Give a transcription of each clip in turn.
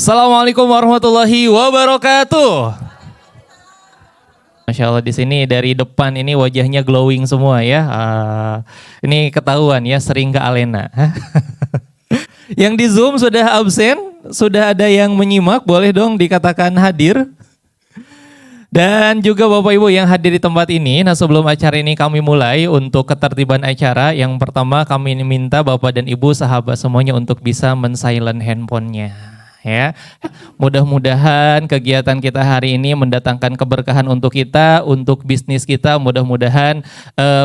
Assalamualaikum warahmatullahi wabarakatuh. Masya Allah di sini dari depan ini wajahnya glowing semua ya. Ini ketahuan ya sering ke Alena. Yang di Zoom sudah absen, sudah ada yang menyimak, boleh dong dikatakan hadir. Dan juga Bapak Ibu yang hadir di tempat ini, nah sebelum acara ini kami mulai untuk ketertiban acara, yang pertama kami minta Bapak dan Ibu sahabat semuanya untuk bisa men-silent handphonenya. Ya, mudah-mudahan kegiatan kita hari ini mendatangkan keberkahan untuk kita, untuk bisnis kita. Mudah-mudahan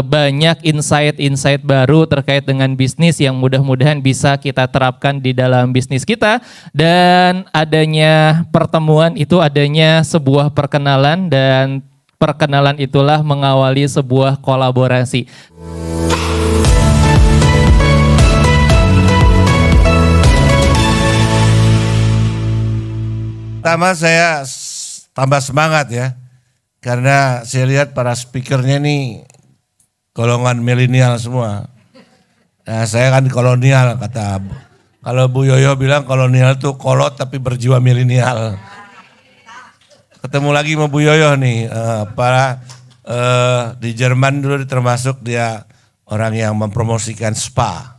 banyak insight-insight baru terkait dengan bisnis yang mudah-mudahan bisa kita terapkan di dalam bisnis kita. Dan adanya pertemuan itu adanya sebuah perkenalan, dan perkenalan itulah mengawali sebuah kolaborasi. Pertama saya tambah semangat ya, karena saya lihat para speakernya nih golongan milenial semua. Nah saya kan kolonial, kata kalau Bu Yoyo bilang kolonial tuh kolot tapi berjiwa milenial. Ketemu lagi sama Bu Yoyo nih, di Jerman dulu termasuk dia orang yang mempromosikan spa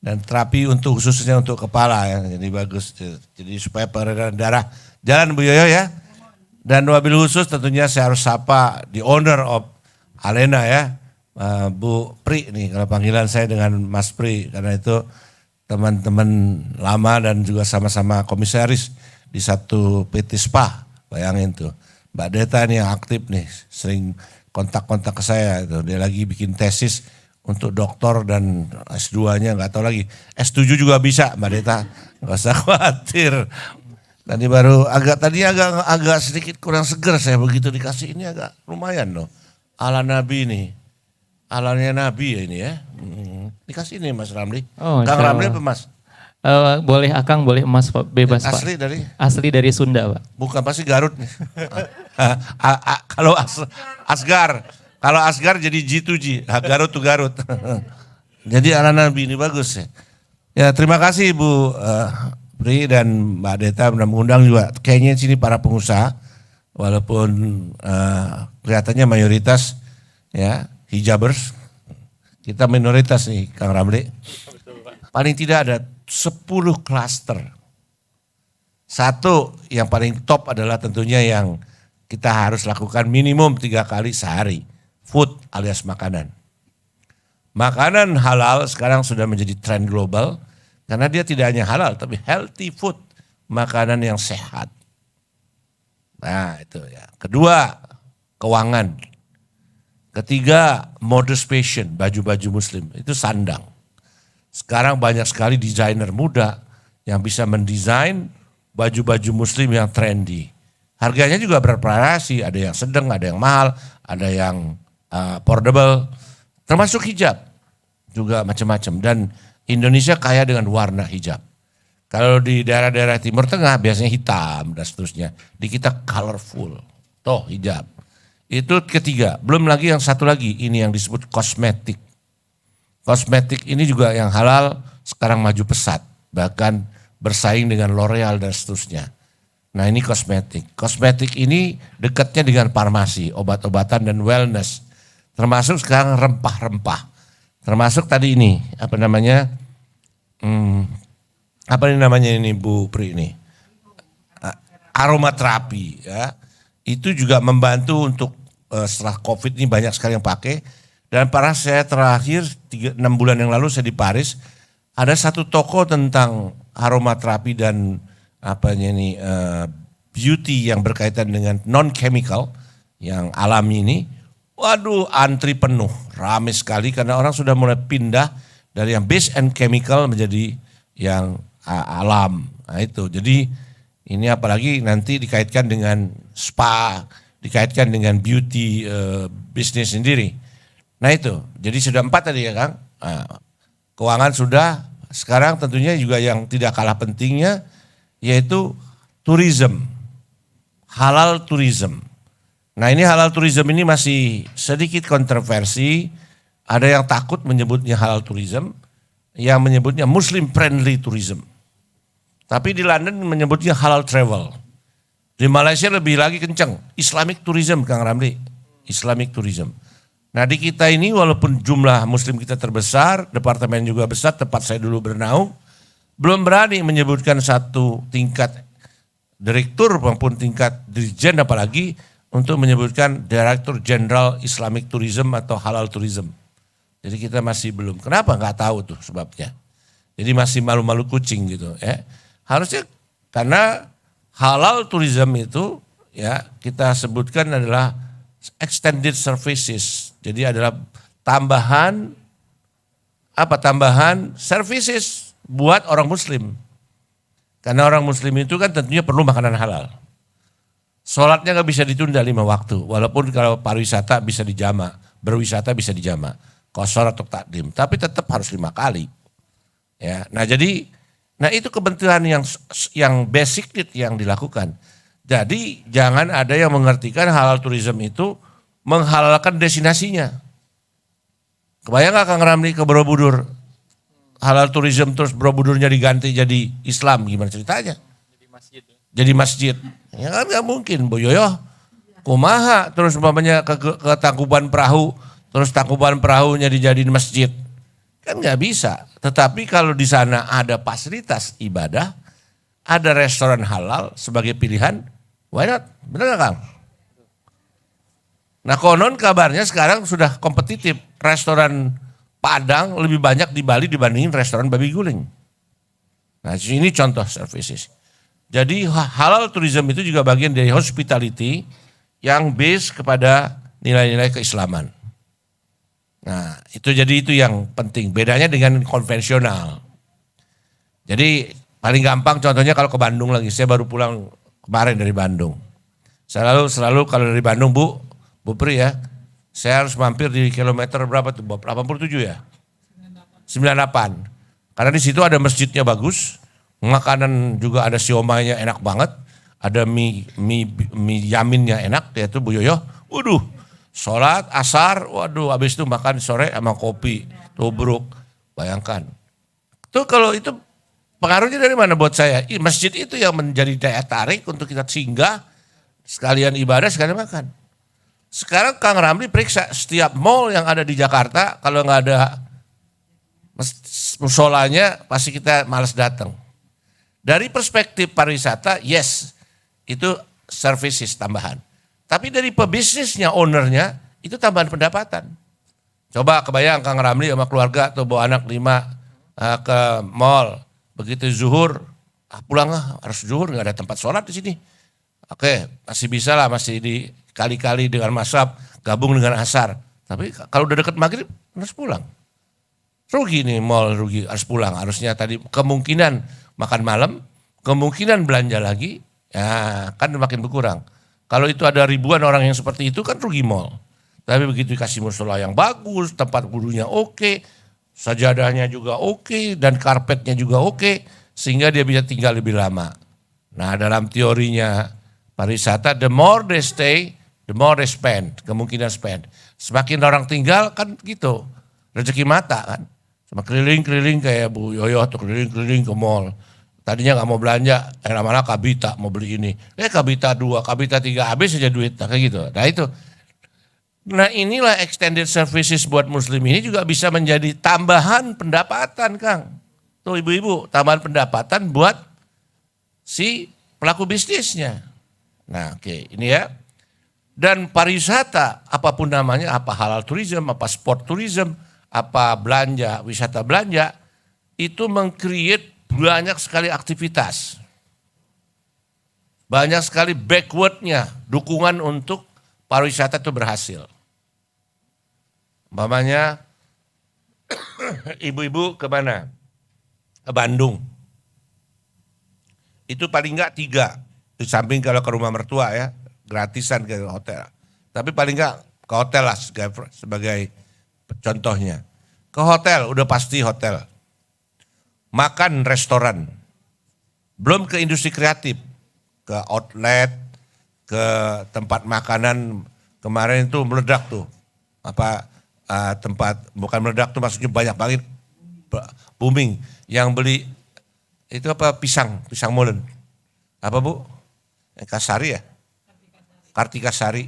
dan terapi untuk khususnya untuk kepala ya, jadi bagus. Jadi supaya peredaran darah jalan Bu Yoyo ya. Dan wabil khusus tentunya saya harus sapa the owner of Alena ya, Bu Pri nih, kalau panggilan saya dengan Mas Pri, karena itu teman-teman lama dan juga sama-sama komisaris di satu PT Spa, bayangin tuh. Mbak Deta nih yang aktif nih, sering kontak-kontak ke saya, itu dia lagi bikin tesis untuk doktor dan S2-nya nggak tahu lagi. S7 juga bisa Mbak Deta, nggak usah khawatir. Tadi baru agak sedikit kurang seger saya begitu dikasih ini, agak lumayan loh. Ala Nabi nih, alanya Nabi ya ini ya. Dikasih ini Mas Ramli. Oh, Kang Ramli apa Mas? Boleh Akang, boleh Mas, Pak, bebas Pak. Asli dari Sunda Pak. Bukan, pasti Garut nih. Kalau Asgar. Kalau Asgar jadi G2G, Garut tuh Garut. Jadi ala Nabi ini bagus ya. Ya terima kasih Bu Pri dan Mbak Deta mengundang juga. Kayaknya sini para pengusaha, walaupun kelihatannya mayoritas ya hijabers, kita minoritas nih Kang Ramli. Paling tidak ada 10 klaster. Satu yang paling top adalah tentunya yang kita harus lakukan minimum 3 kali sehari. Food alias makanan. Makanan halal sekarang sudah menjadi tren global karena dia tidak hanya halal tapi healthy food, makanan yang sehat. Nah itu ya. Kedua, keuangan. Ketiga, modest fashion, baju-baju muslim, itu sandang. Sekarang banyak sekali desainer muda yang bisa mendesain baju-baju muslim yang trendy. Harganya juga bervariasi, ada yang sedang, ada yang mahal, ada yang affordable, termasuk hijab juga macam-macam. Dan Indonesia kaya dengan warna hijab. Kalau di daerah-daerah Timur Tengah biasanya hitam dan seterusnya. Di kita colorful, toh hijab. Itu ketiga. Belum lagi yang satu lagi, ini yang disebut kosmetik. Kosmetik ini juga yang halal sekarang maju pesat, bahkan bersaing dengan L'Oreal dan seterusnya. Nah ini kosmetik. Kosmetik ini dekatnya dengan farmasi, obat-obatan dan wellness. Termasuk sekarang rempah-rempah. Termasuk tadi ini, apa namanya ini Bu Pri ini? Aromaterapi ya. Itu juga membantu untuk setelah COVID ini banyak sekali yang pakai. Dan para saya terakhir 6 bulan yang lalu saya di Paris, ada satu toko tentang aromaterapi dan beauty yang berkaitan dengan non-chemical yang alami ini. Waduh, antri penuh, ramai sekali karena orang sudah mulai pindah dari yang base and chemical menjadi yang alam. Nah itu, jadi ini apalagi nanti dikaitkan dengan spa, dikaitkan dengan beauty bisnis sendiri. Nah itu, jadi sudah 4 tadi ya Kang. Keuangan sudah, sekarang tentunya juga yang tidak kalah pentingnya yaitu tourism, halal tourism. Nah ini halal tourism ini masih sedikit kontroversi, ada yang takut menyebutnya halal tourism, yang menyebutnya Muslim friendly tourism. Tapi di London menyebutnya halal travel. Di Malaysia lebih lagi kencang, Islamic tourism Kang Ramli, Islamic tourism. Nah di kita ini walaupun jumlah muslim kita terbesar, departemen juga besar, tempat saya dulu bernaung, belum berani menyebutkan satu tingkat direktur maupun tingkat dirjen apalagi untuk menyebutkan Direktur Jenderal Islamic Tourism atau Halal Tourism. Jadi kita masih belum, kenapa nggak tahu tuh sebabnya. Jadi masih malu-malu kucing gitu ya. Harusnya karena halal tourism itu ya kita sebutkan adalah extended services. Jadi adalah tambahan services buat orang muslim. Karena orang muslim itu kan tentunya perlu makanan halal. Sholatnya nggak bisa ditunda 5 waktu. Walaupun kalau pariwisata bisa dijama, berwisata bisa dijama. Qashar atau takdim. Tapi tetap harus 5 kali. Ya, nah itu kebentuan yang basic need yang dilakukan. Jadi jangan ada yang mengartikan halal tourism itu menghalalkan destinasinya. Kebayang gak Kang Ramli ke Borobudur? Halal tourism terus Borobudurnya diganti jadi Islam, gimana ceritanya? Jadi masjid. Ya kan gak mungkin, Boyoyo. Kumaha terus umpamanya ke Tangkuban Perahu, terus Tangkuban Perahunya dijadiin masjid. Kan nggak bisa. Tetapi kalau di sana ada fasilitas ibadah, ada restoran halal sebagai pilihan, why not? Benar nggak Kang? Nah konon kabarnya sekarang sudah kompetitif. Restoran Padang lebih banyak di Bali dibandingin restoran babi guling. Nah ini contoh services. Jadi halal tourism itu juga bagian dari hospitality yang base kepada nilai-nilai keislaman. Nah itu yang penting, bedanya dengan konvensional. Jadi paling gampang contohnya kalau ke Bandung lagi, saya baru pulang kemarin dari Bandung. Selalu kalau dari Bandung Bu Pri ya, saya harus mampir di kilometer berapa tuh, 87 ya? 98. Karena di situ ada masjidnya bagus, makanan juga ada siomaynya enak banget, ada mie yaminnya enak, yaitu Bu Yoyo, waduh. Sholat, asar, waduh habis itu makan sore sama kopi, tubruk, bayangkan. Tuh kalau itu pengaruhnya dari mana buat saya? Masjid itu yang menjadi daya tarik untuk kita singgah, sekalian ibadah, sekalian makan. Sekarang Kang Ramli periksa setiap mall yang ada di Jakarta, kalau nggak ada musholanya pasti kita malas datang. Dari perspektif pariwisata, yes, itu services tambahan. Tapi dari pebisnisnya, ownernya, itu tambahan pendapatan. Coba kebayang Kang Ramli sama keluarga atau bawa anak 5 ke mall. Begitu zuhur, pulang harus zuhur, gak ada tempat sholat di sini. Oke, masih bisa lah, masih dikali-kali dengan masab, gabung dengan asar. Tapi kalau udah deket maghrib, harus pulang. Rugi nih mall, rugi, harus pulang. Harusnya tadi kemungkinan makan malam, kemungkinan belanja lagi, ya kan makin berkurang. Kalau itu ada ribuan orang yang seperti itu kan rugi mall. Tapi begitu dikasih musola yang bagus, tempat wudhunya oke, sajadahnya juga oke, dan karpetnya juga oke, sehingga dia bisa tinggal lebih lama. Nah dalam teorinya pariwisata, the more they stay, the more they spend, kemungkinan spend. Semakin orang tinggal kan gitu, rezeki mata kan. Sama keliling-keliling kayak Bu Yoyo atau keliling-keliling ke mall. Tadinya nggak mau belanja, lama-lama Kabita mau beli ini. Kabita 2, Kabita 3, habis saja duit, kayak gitu. Nah itu. Nah inilah extended services buat muslim ini juga bisa menjadi tambahan pendapatan Kang. Tuh ibu-ibu, tambahan pendapatan buat si pelaku bisnisnya. Nah oke, ini ya. Dan pariwisata, apapun namanya, apa halal tourism, apa sport tourism, apa belanja, wisata belanja, itu meng-create banyak sekali aktivitas. Banyak sekali backwardnya, dukungan untuk pariwisata itu berhasil. Umpamanya ibu-ibu kemana? Ke Bandung. Itu paling enggak 3. Di samping kalau ke rumah mertua ya, gratisan ke hotel. Tapi paling enggak ke hotel lah sebagai contohnya. Ke hotel, udah pasti hotel. Makan restoran, belum ke industri kreatif, ke outlet, ke tempat makanan kemarin itu meledak tuh, tempat bukan meledak tuh maksudnya banyak banget booming yang beli Itu apa pisang molen. Apa Bu? Kasari ya? Kartika Sari.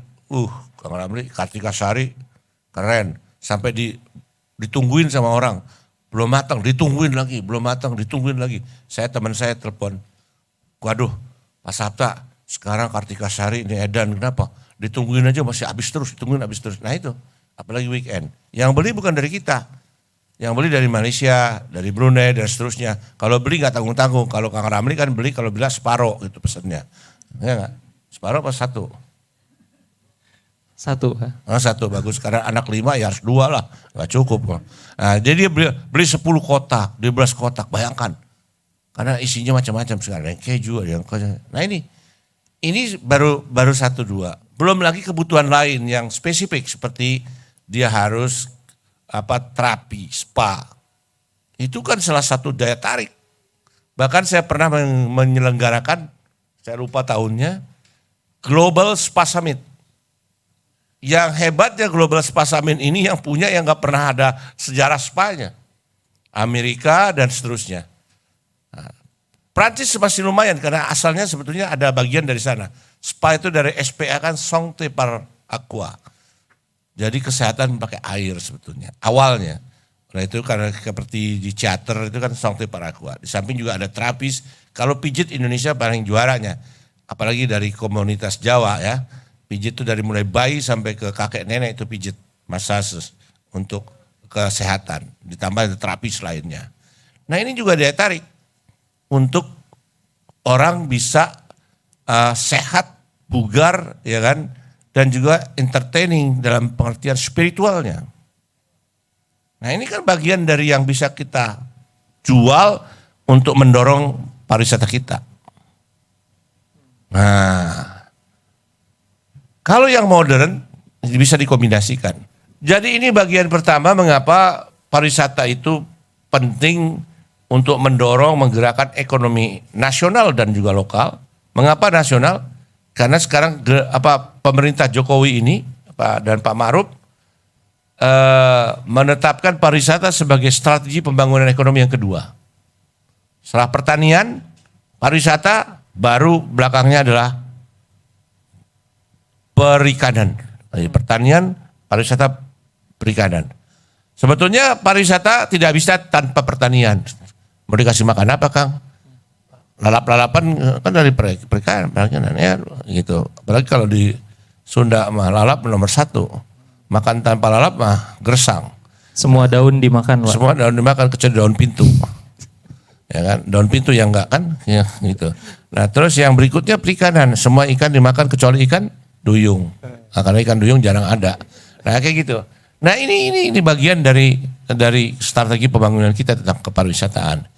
Kang Ramli Kartika Sari keren. Sampai ditungguin sama orang. Belum matang, ditungguin lagi, belum matang, ditungguin lagi. Teman saya telepon. Waduh, Pak Sabta, sekarang Kartika Sari ini edan, kenapa? Ditungguin aja masih habis terus, ditungguin habis terus. Nah itu, apalagi weekend. Yang beli bukan dari kita. Yang beli dari Malaysia, dari Brunei, dan seterusnya. Kalau beli nggak tanggung-tanggung. Kalau Kang Ramli kan beli kalau bila separoh gitu pesannya. Ya nggak? Separoh apa satu? Satu. Satu bagus, karena anak 5 ya harus 2 lah, nggak cukup. Nah, jadi dia beli 10 kotak, 12 kotak, bayangkan. Karena isinya macam-macam sekarang, yang keju, yang nah ini baru 1-2. Belum lagi kebutuhan lain yang spesifik seperti dia harus terapi, spa. Itu kan salah satu daya tarik. Bahkan saya pernah menyelenggarakan, saya lupa tahunnya, Global Spa Summit. Yang hebatnya Global Spa Summit ini yang punya yang gak pernah ada sejarah spanya. Amerika dan seterusnya. Nah, Prancis masih lumayan karena asalnya sebetulnya ada bagian dari sana. Spa itu dari SPA kan Santé par Aqua. Jadi kesehatan pakai air sebetulnya, awalnya. Nah itu karena seperti di teater itu kan Santé par Aqua. Di samping juga ada terapis, kalau pijit Indonesia paling juaranya. Apalagi dari komunitas Jawa ya. Pijit itu dari mulai bayi sampai ke kakek nenek itu pijit, massage untuk kesehatan. Ditambah ada terapis lainnya. Nah ini juga daya tarik untuk orang bisa sehat, bugar, ya kan, dan juga entertaining dalam pengertian spiritualnya. Nah ini kan bagian dari yang bisa kita jual untuk mendorong pariwisata kita. Nah, kalau yang modern bisa dikombinasikan. Jadi ini bagian pertama mengapa pariwisata itu penting untuk mendorong, menggerakkan ekonomi nasional dan juga lokal. Mengapa nasional? Karena sekarang pemerintah Jokowi ini dan Pak Ma'ruf menetapkan pariwisata sebagai strategi pembangunan ekonomi yang kedua. Setelah pertanian, pariwisata, baru belakangnya adalah perikanan. Jadi pertanian, pariwisata, perikanan. Sebetulnya pariwisata tidak bisa tanpa pertanian. Mau dikasih makan apa, Kang? Lalap-lalapan kan dari perikanan ya gitu. Apalagi kalau di Sunda mah lalap nomor 1. Makan tanpa lalap mah gersang. Semua daun dimakan, Pak. Semua daun dimakan kecuali daun pintu. Ya kan? Daun pintu yang enggak kan? Ya gitu. Nah, terus yang berikutnya perikanan. Semua ikan dimakan kecuali ikan duyung. Nah, karena ikan duyung jarang ada. Nah, kayak gitu. Nah, ini bagian dari strategi pembangunan kita tentang kepariwisataan.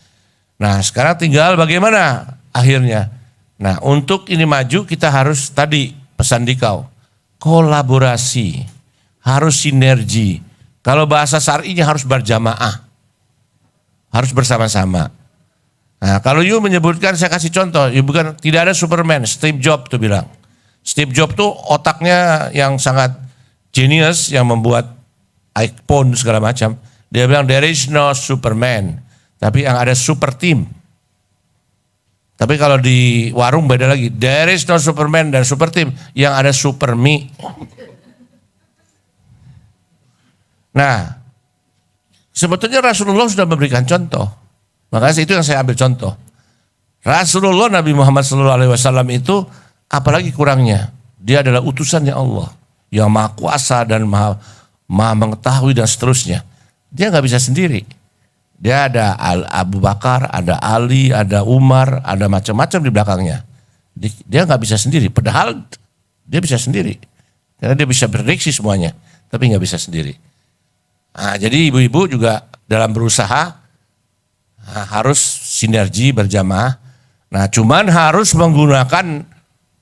Nah, sekarang tinggal bagaimana akhirnya. Nah, untuk ini maju kita harus tadi pesan Dikau, kolaborasi, harus sinergi. Kalau bahasa syar'inya harus berjamaah. Harus bersama-sama. Nah, kalau you menyebutkan, saya kasih contoh, tidak ada Superman, Steve Jobs tuh bilang. Steve Jobs tuh otaknya yang sangat genius, yang membuat iPhone segala macam. Dia bilang there is no Superman, tapi yang ada super team. Tapi kalau di warung beda lagi, there is no Superman dan super team, yang ada super me. Nah, sebetulnya Rasulullah sudah memberikan contoh. Makanya itu yang saya ambil contoh. Rasulullah Nabi Muhammad SAW itu apalagi kurangnya, dia adalah utusannya Allah yang maha kuasa dan maha mengetahui dan seterusnya. Dia nggak bisa sendiri. Dia ada Abu Bakar, ada Ali, ada Umar, ada macam-macam di belakangnya. Dia nggak bisa sendiri. Padahal dia bisa sendiri, karena dia bisa prediksi semuanya, tapi nggak bisa sendiri. Nah, jadi ibu-ibu juga dalam berusaha harus sinergi berjamaah. Nah, cuman harus menggunakan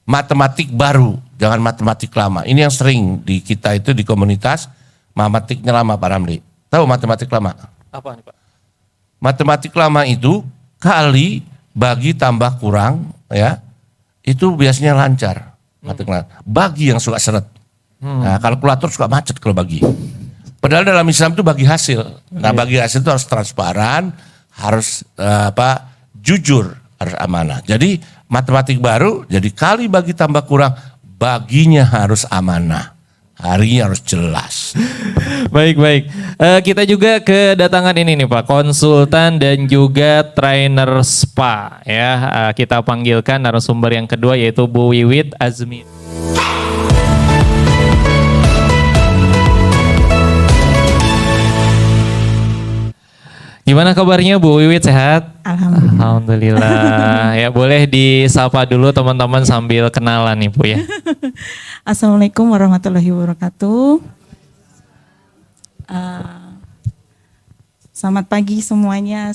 matematik baru, jangan matematik lama. Ini yang sering di kita itu di komunitas, matematiknya lama Pak Ramli. Tahu matematik lama? Apa nih, Pak? Matematik lama itu kali bagi tambah kurang ya, itu biasanya lancar. Bagi yang suka seret. Nah, kalkulator suka macet kalau bagi. Padahal dalam Islam itu bagi hasil. Nah, bagi hasil itu harus transparan, harus jujur, harus amanah. Jadi matematik baru, jadi kali bagi tambah kurang, baginya harus amanah. Harinya harus jelas. Baik. Kita juga kedatangan ini nih Pak, konsultan dan juga trainer spa ya. Kita panggilkan narasumber yang kedua yaitu Bu Wiwit Azmi. Gimana kabarnya Bu Wiwit, sehat? Alhamdulillah. Ya boleh disapa dulu teman-teman sambil kenalan nih Bu ya. Assalamualaikum warahmatullahi wabarakatuh. Selamat pagi semuanya.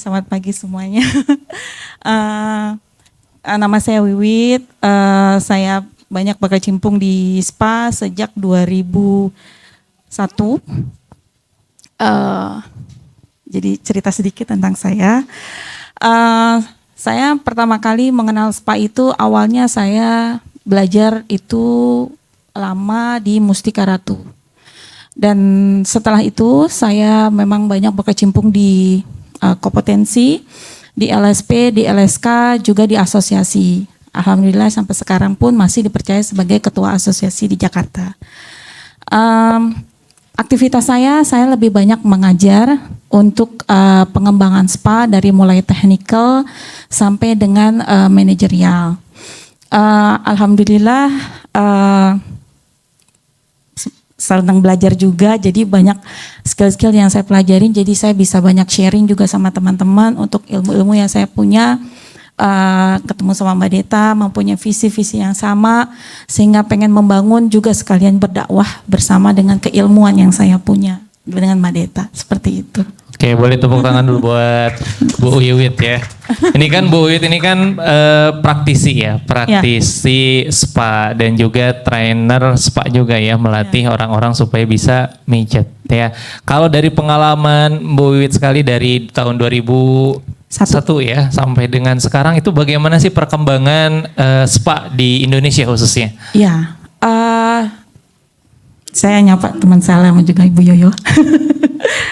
Nama saya Wiwit. Saya banyak berkecimpung di spa sejak 2001. Jadi cerita sedikit tentang saya. Saya pertama kali mengenal spa itu awalnya saya belajar itu lama di Mustika Ratu. Dan setelah itu saya memang banyak berkecimpung di kompetensi, di LSP, di LSK, juga di asosiasi. Alhamdulillah sampai sekarang pun masih dipercaya sebagai ketua asosiasi di Jakarta. Aktivitas saya lebih banyak mengajar untuk pengembangan spa dari mulai technical sampai dengan manajerial. Alhamdulillah sedang belajar juga, jadi banyak skill-skill yang saya pelajarin, jadi saya bisa banyak sharing juga sama teman-teman untuk ilmu-ilmu yang saya punya. Ketemu sama Mbak Deta, mempunyai visi-visi yang sama, sehingga pengen membangun juga sekalian berdakwah bersama dengan keilmuan yang saya punya dengan Mbak Deta, seperti itu. Oke, boleh tepuk tangan dulu buat Bu Wiwit ya. Ini kan Bu Wiwit ini kan praktisi ya, praktisi spa dan juga trainer spa juga ya, melatih orang-orang supaya bisa mijet ya. Kalau dari pengalaman Bu Wiwit sekali dari tahun 2001 ya sampai dengan sekarang itu bagaimana sih perkembangan spa di Indonesia khususnya? Ya, saya nyapa teman saya sama juga Ibu Yoyo.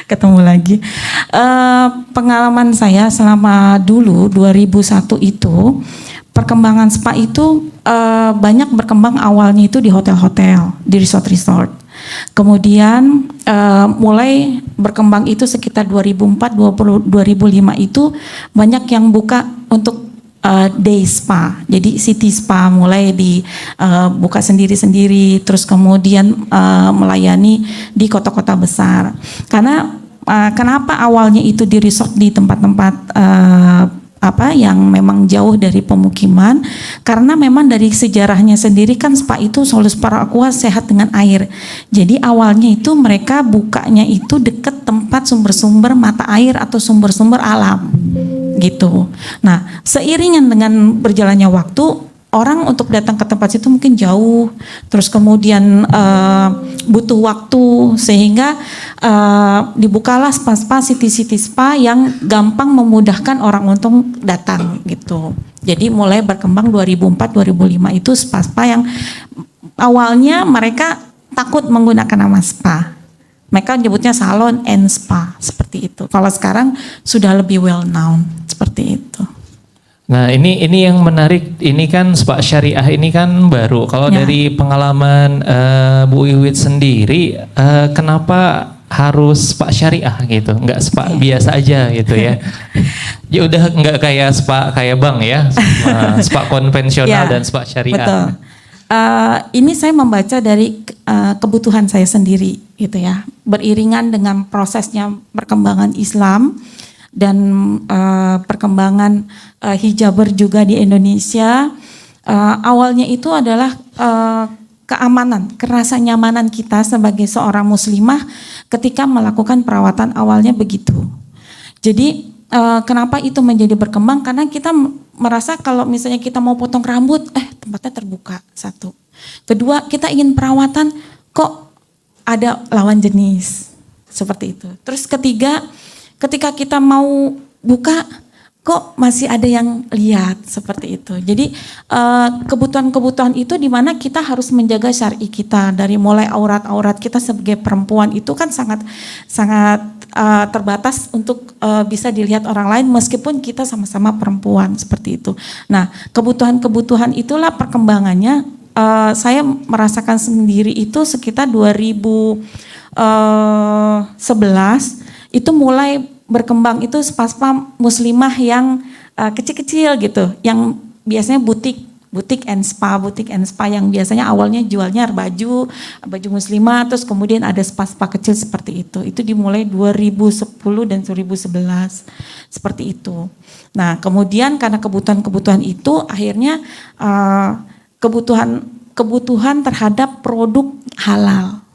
Ketemu lagi. Pengalaman saya selama dulu 2001 itu perkembangan spa itu banyak berkembang awalnya itu di hotel-hotel, di resort-resort. Kemudian mulai berkembang itu sekitar 2004, 2005 itu banyak yang buka untuk day spa, jadi city spa mulai dibuka sendiri-sendiri, terus kemudian melayani di kota-kota besar. Karena kenapa awalnya itu di resort di tempat-tempat yang memang jauh dari pemukiman, karena memang dari sejarahnya sendiri kan spa itu solus para aqua, sehat dengan air. Jadi awalnya itu mereka bukanya itu dekat tempat sumber-sumber mata air atau sumber-sumber alam gitu. Nah, seiringan dengan berjalannya waktu, orang untuk datang ke tempat situ mungkin jauh, terus kemudian butuh waktu, sehingga dibukalah spa-spa, city-city spa yang gampang memudahkan orang untuk datang gitu. Jadi mulai berkembang 2004-2005 itu spa-spa yang awalnya mereka takut menggunakan nama spa. Mereka nyebutnya salon and spa, seperti itu. Kalau sekarang sudah lebih well known, seperti itu. Nah ini yang menarik, ini kan spa syariah ini kan baru. Kalau dari pengalaman Bu Wiwit sendiri, kenapa harus spa syariah gitu, nggak spa biasa aja gitu ya? Ya udah nggak kayak spa kayak bank ya, spa konvensional dan spa syariah. Betul. Ini saya membaca dari kebutuhan saya sendiri gitu ya, beriringan dengan prosesnya perkembangan Islam dan perkembangan hijaber juga di Indonesia. Awalnya itu adalah keamanan, kerasa nyamanan kita sebagai seorang muslimah ketika melakukan perawatan, awalnya begitu. Jadi kenapa itu menjadi berkembang? Karena kita merasa kalau misalnya kita mau potong rambut, tempatnya terbuka, satu. Kedua, kita ingin perawatan, kok ada lawan jenis, seperti itu. Terus ketiga, ketika kita mau buka, kok masih ada yang lihat, seperti itu. Jadi kebutuhan-kebutuhan itu di mana kita harus menjaga syar'i kita, dari mulai aurat-aurat kita sebagai perempuan itu kan sangat terbatas untuk bisa dilihat orang lain meskipun kita sama-sama perempuan seperti itu. Nah, kebutuhan-kebutuhan itulah perkembangannya. Saya merasakan sendiri itu sekitar 2011 itu mulai berkembang itu spa-spa muslimah yang kecil-kecil gitu, yang biasanya butik and spa yang biasanya awalnya jualnya baju muslimah, terus kemudian ada spa-spa kecil seperti itu. Itu dimulai 2010 dan 2011 seperti itu. Nah, kemudian karena kebutuhan-kebutuhan itu akhirnya kebutuhan terhadap produk halal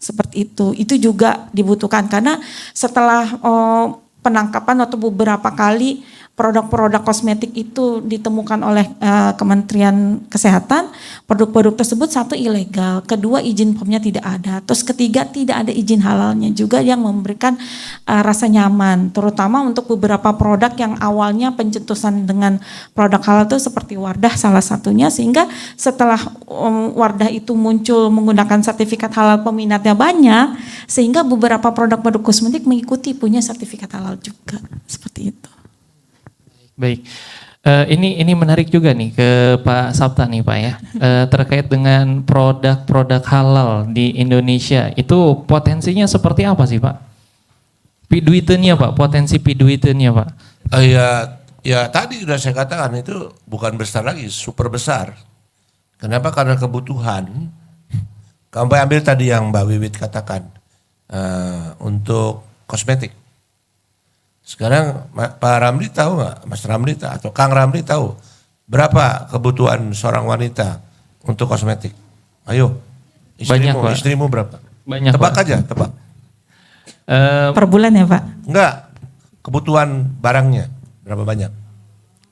seperti itu juga dibutuhkan karena setelah penangkapan atau beberapa kali produk-produk kosmetik itu ditemukan oleh Kementerian Kesehatan, produk-produk tersebut satu ilegal, kedua izin POM-nya tidak ada, terus ketiga tidak ada izin halalnya juga yang memberikan rasa nyaman, terutama untuk beberapa produk yang awalnya pencetusan dengan produk halal itu seperti Wardah salah satunya, sehingga setelah Wardah itu muncul menggunakan sertifikat halal peminatnya banyak, sehingga beberapa produk-produk kosmetik mengikuti punya sertifikat halal juga, seperti itu. Baik, ini menarik juga nih ke Pak Sapta nih Pak ya, terkait dengan produk-produk halal di Indonesia, itu potensinya seperti apa sih Pak? Piduitennya Pak, potensi piduitennya Pak? Ya tadi sudah saya katakan itu bukan besar lagi, super besar. Kenapa? Karena kebutuhan. Kamu ambil tadi yang Mbak Wiwit katakan, untuk kosmetik. Sekarang Pak Ramli tahu nggak, Mas Ramli atau Kang Ramli tahu berapa kebutuhan seorang wanita untuk kosmetik? Ayo, istrimu berapa? Banyak. Tebak Pak. aja, tebak. Per bulan ya Pak? Enggak, kebutuhan barangnya berapa banyak?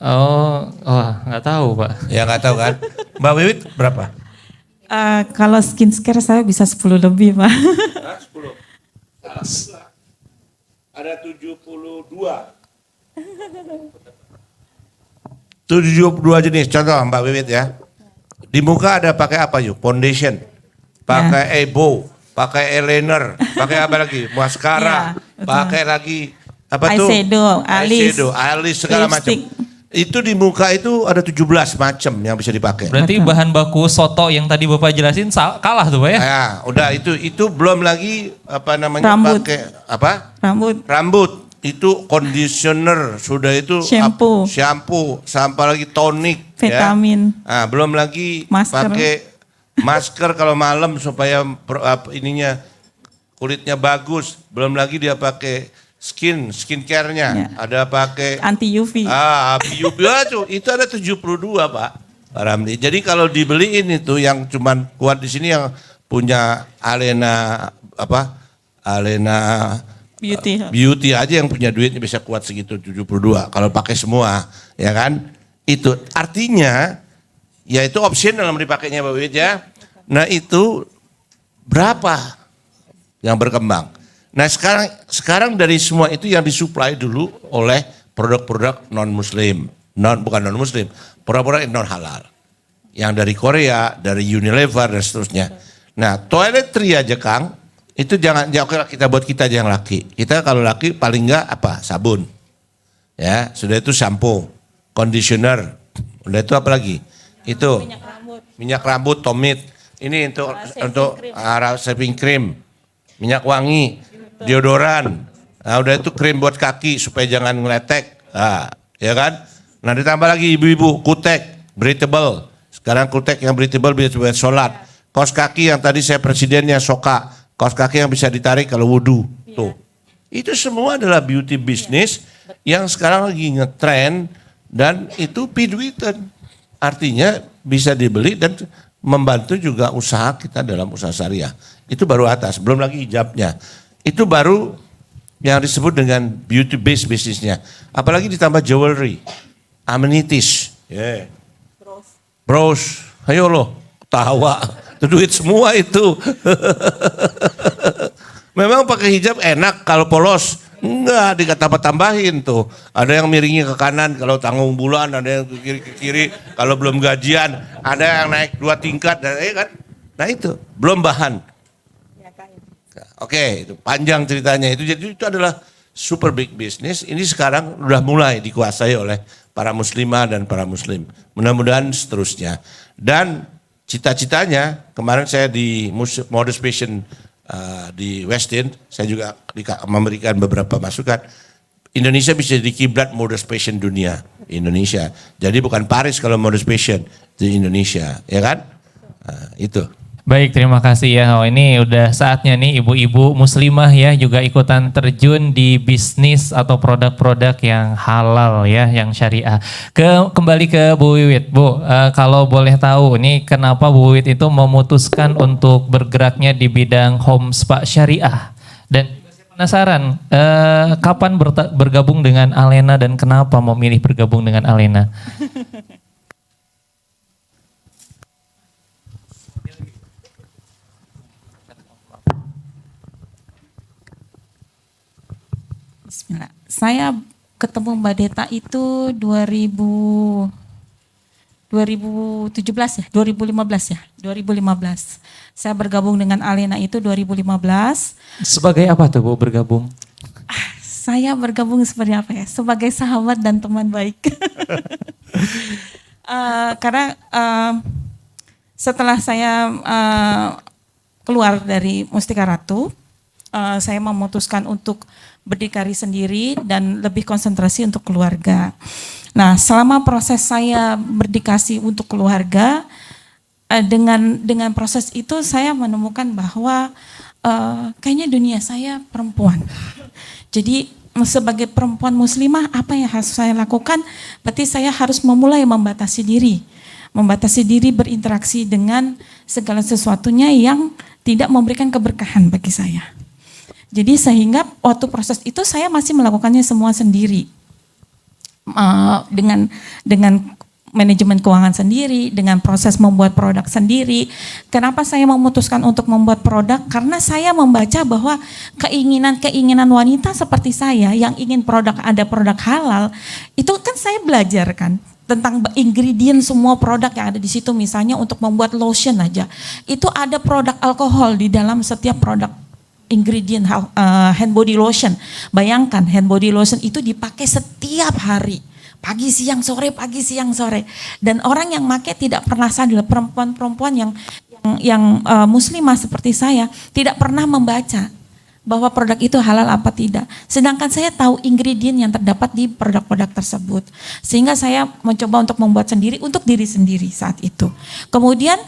Nggak tahu Pak. Ya nggak tahu kan. Mbak Wiwit berapa? Kalau skincare saya bisa 10 lebih Pak. 10. Ada 72. 72 jenis, contoh Mbak Wiwit ya. Di muka ada pakai apa yuk? Foundation, pakai eyebrow, pakai eyeliner, pakai apa lagi? Mascara, pakai lagi apa tuh? Alis segala macam. Itu di muka itu ada 17 macam yang bisa dipakai. Berarti bahan baku soto yang tadi Bapak jelasin kalah tuh Pak ya? Ya, udah itu belum lagi apa namanya Rambut. pakai apa? Rambut. Itu conditioner, sudah itu shampoo, sampai lagi tonik, vitamin. Ya. Belum lagi Masker. pakai masker kalau malam supaya ininya kulitnya bagus. Belum lagi dia pakai skincare-nya, Ya. ada pakai Anti UV. UV itu ada 72 Pak Ramli. Jadi kalau dibeliin itu yang cuman kuat di sini yang punya Alena Beauty aja yang punya duitnya bisa kuat segitu 72. Kalau pakai semua, ya kan? Itu artinya ya itu optional dipakainya Mbak Wiwit ya. Nah itu berapa yang berkembang? Nah sekarang dari semua itu yang disuplai dulu oleh produk-produk non-muslim. Bukan non-muslim, produk-produk non halal. Yang dari Korea, dari Unilever dan seterusnya. Nah toiletry aja Kang, itu jangan kita buat kita aja yang laki. Kita kalau laki paling enggak apa? Sabun. Ya, sudah itu shampoo, conditioner. Udah itu apa lagi? Itu minyak rambut, Tomit. Ini untuk shaving cream, minyak wangi, deodoran. Nah, udah itu krim buat kaki supaya jangan ngeletek. Nah, ya kan? Nah, ditambah lagi ibu-ibu, kutek, breathable. Sekarang kutek yang breathable bisa buat sholat. Kaos kaki yang tadi saya presidennya Soka. Kaos kaki yang bisa ditarik kalau wudhu. Tuh. Itu semua adalah beauty business yang sekarang lagi ngetrend dan itu piduitan. Artinya bisa dibeli dan membantu juga usaha kita dalam usaha syariah. Itu baru atas, belum lagi hijabnya. Itu baru yang disebut dengan beauty based bisnisnya. Apalagi ditambah jewelry, amenities. Yeah. Bros, ayo loh, tawa. Itu duit semua itu. Memang pakai hijab enak kalau polos. Enggak, dikatambah-tambahin tuh. Ada yang miringnya ke kanan kalau tanggung bulan, ada yang ke kiri kalau belum gajian, ada yang naik 2 tingkat, kan? Nah itu, belum bahan. Oke, itu panjang ceritanya itu. Jadi itu adalah super big business. Ini sekarang udah mulai dikuasai oleh para muslimah dan para muslim. Mudah-mudahan seterusnya. Dan cita-citanya kemarin saya di Modest Passion di Westin, saya juga memberikan beberapa masukan. Indonesia bisa jadi kiblat Modest Passion dunia. Indonesia. Jadi bukan Paris kalau Modest Passion, di Indonesia, ya kan? Itu. Baik, terima kasih ya. Oh, ini udah saatnya nih ibu-ibu muslimah ya juga ikutan terjun di bisnis atau produk-produk yang halal ya, yang syariah. Kembali ke Bu Wiwit. Bu, kalau boleh tahu nih kenapa Bu Wiwit itu memutuskan untuk bergeraknya di bidang home spa syariah? Dan saya penasaran, kapan bergabung dengan Alena dan kenapa memilih bergabung dengan Alena? Bismillah. Saya ketemu Mbak Deta itu 2017 ya, 2015 ya, 2015. Saya bergabung dengan Alena itu 2015. Sebagai apa tuh Bu bergabung? Saya bergabung seperti apa ya? Sebagai sahabat dan teman baik. Karena setelah saya keluar dari Mustika Ratu, saya memutuskan untuk berdikari sendiri dan lebih konsentrasi untuk keluarga. Nah, selama proses saya berdikasi untuk keluarga, dengan proses itu saya menemukan bahwa kayaknya dunia saya perempuan. Jadi sebagai perempuan muslimah apa yang harus saya lakukan? Berarti saya harus memulai membatasi diri berinteraksi dengan segala sesuatunya yang tidak memberikan keberkahan bagi saya. Jadi sehingga waktu proses itu saya masih melakukannya semua sendiri, dengan manajemen keuangan sendiri, dengan proses membuat produk sendiri. Kenapa saya memutuskan untuk membuat produk? Karena saya membaca bahwa keinginan wanita seperti saya yang ingin ada produk halal, itu kan saya belajar kan tentang ingredient semua produk yang ada di situ. Misalnya untuk membuat lotion aja, itu ada produk alkohol di dalam setiap produk ingredient hand body lotion. Bayangkan hand body lotion itu dipakai setiap hari. Pagi, siang, sore, pagi, siang, sore. Dan orang yang pakai tidak pernah sadar, perempuan-perempuan yang muslimah seperti saya tidak pernah membaca bahwa produk itu halal apa tidak. Sedangkan saya tahu ingredient yang terdapat di produk-produk tersebut. Sehingga saya mencoba untuk membuat sendiri untuk diri sendiri saat itu. Kemudian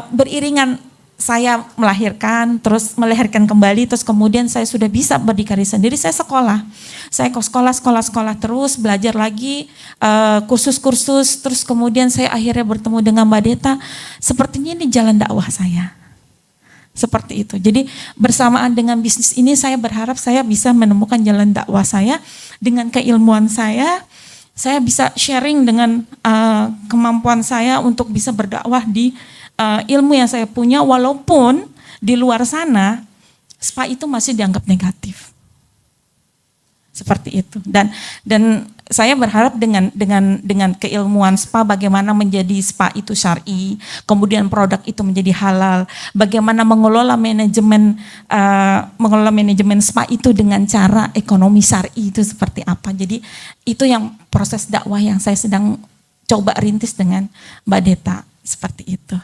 beriringan saya melahirkan kembali, terus kemudian saya sudah bisa berdikari sendiri, saya sekolah. Saya ke sekolah terus, belajar lagi, kursus-kursus, terus kemudian saya akhirnya bertemu dengan Mbak Deta. Sepertinya ini jalan dakwah saya. Seperti itu. Jadi bersamaan dengan bisnis ini saya berharap saya bisa menemukan jalan dakwah saya dengan keilmuan saya bisa sharing dengan kemampuan saya untuk bisa berdakwah di ilmu yang saya punya, walaupun di luar sana spa itu masih dianggap negatif. Seperti itu. Dan saya berharap dengan keilmuan spa, bagaimana menjadi spa itu syar'i, kemudian produk itu menjadi halal, bagaimana mengelola manajemen spa itu dengan cara ekonomi syar'i itu seperti apa. Jadi itu yang proses dakwah yang saya sedang coba rintis dengan Mbak Deta, seperti itu.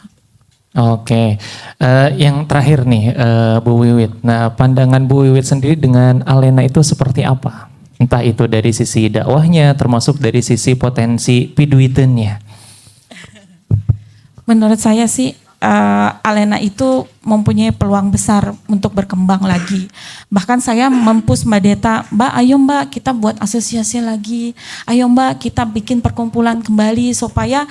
Oke, yang terakhir nih Bu Wiwit. Nah, pandangan Bu Wiwit sendiri dengan Alena itu seperti apa? Entah itu dari sisi dakwahnya, termasuk dari sisi potensi piduitennya. Menurut saya sih Alena itu mempunyai peluang besar untuk berkembang lagi. Bahkan saya mempush Mbak Deta, Mbak ayo Mbak kita buat asosiasi lagi, ayo Mbak kita bikin perkumpulan kembali supaya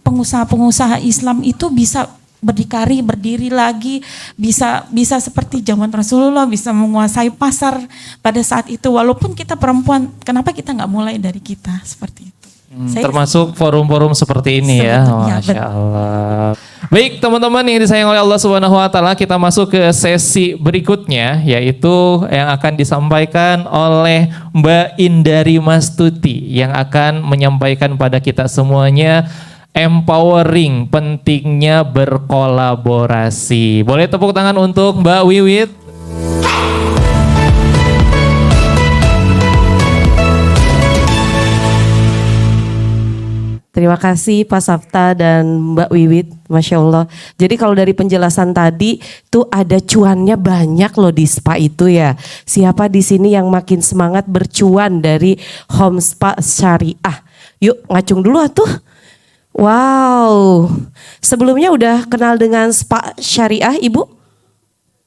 pengusaha-pengusaha Islam itu bisa berdiri lagi, bisa seperti zaman Rasulullah, bisa menguasai pasar pada saat itu. Walaupun kita perempuan, kenapa kita nggak mulai dari kita seperti itu? Termasuk forum-forum seperti ini ya, Masya Allah. Baik teman-teman yang disayang oleh Allah Subhanahu Wa Taala, kita masuk ke sesi berikutnya, yaitu yang akan disampaikan oleh Mbak Indari Mastuti yang akan menyampaikan pada kita semuanya empowering, pentingnya berkolaborasi. Boleh tepuk tangan untuk Mbak Wiwit? Terima kasih Pak Safta dan Mbak Wiwit, Masya Allah. Jadi kalau dari penjelasan tadi tuh ada cuannya banyak loh di spa itu ya. Siapa di sini yang makin semangat bercuan dari home spa syariah? Yuk ngacung dulu atuh. Wow, sebelumnya udah kenal dengan spa syariah Ibu?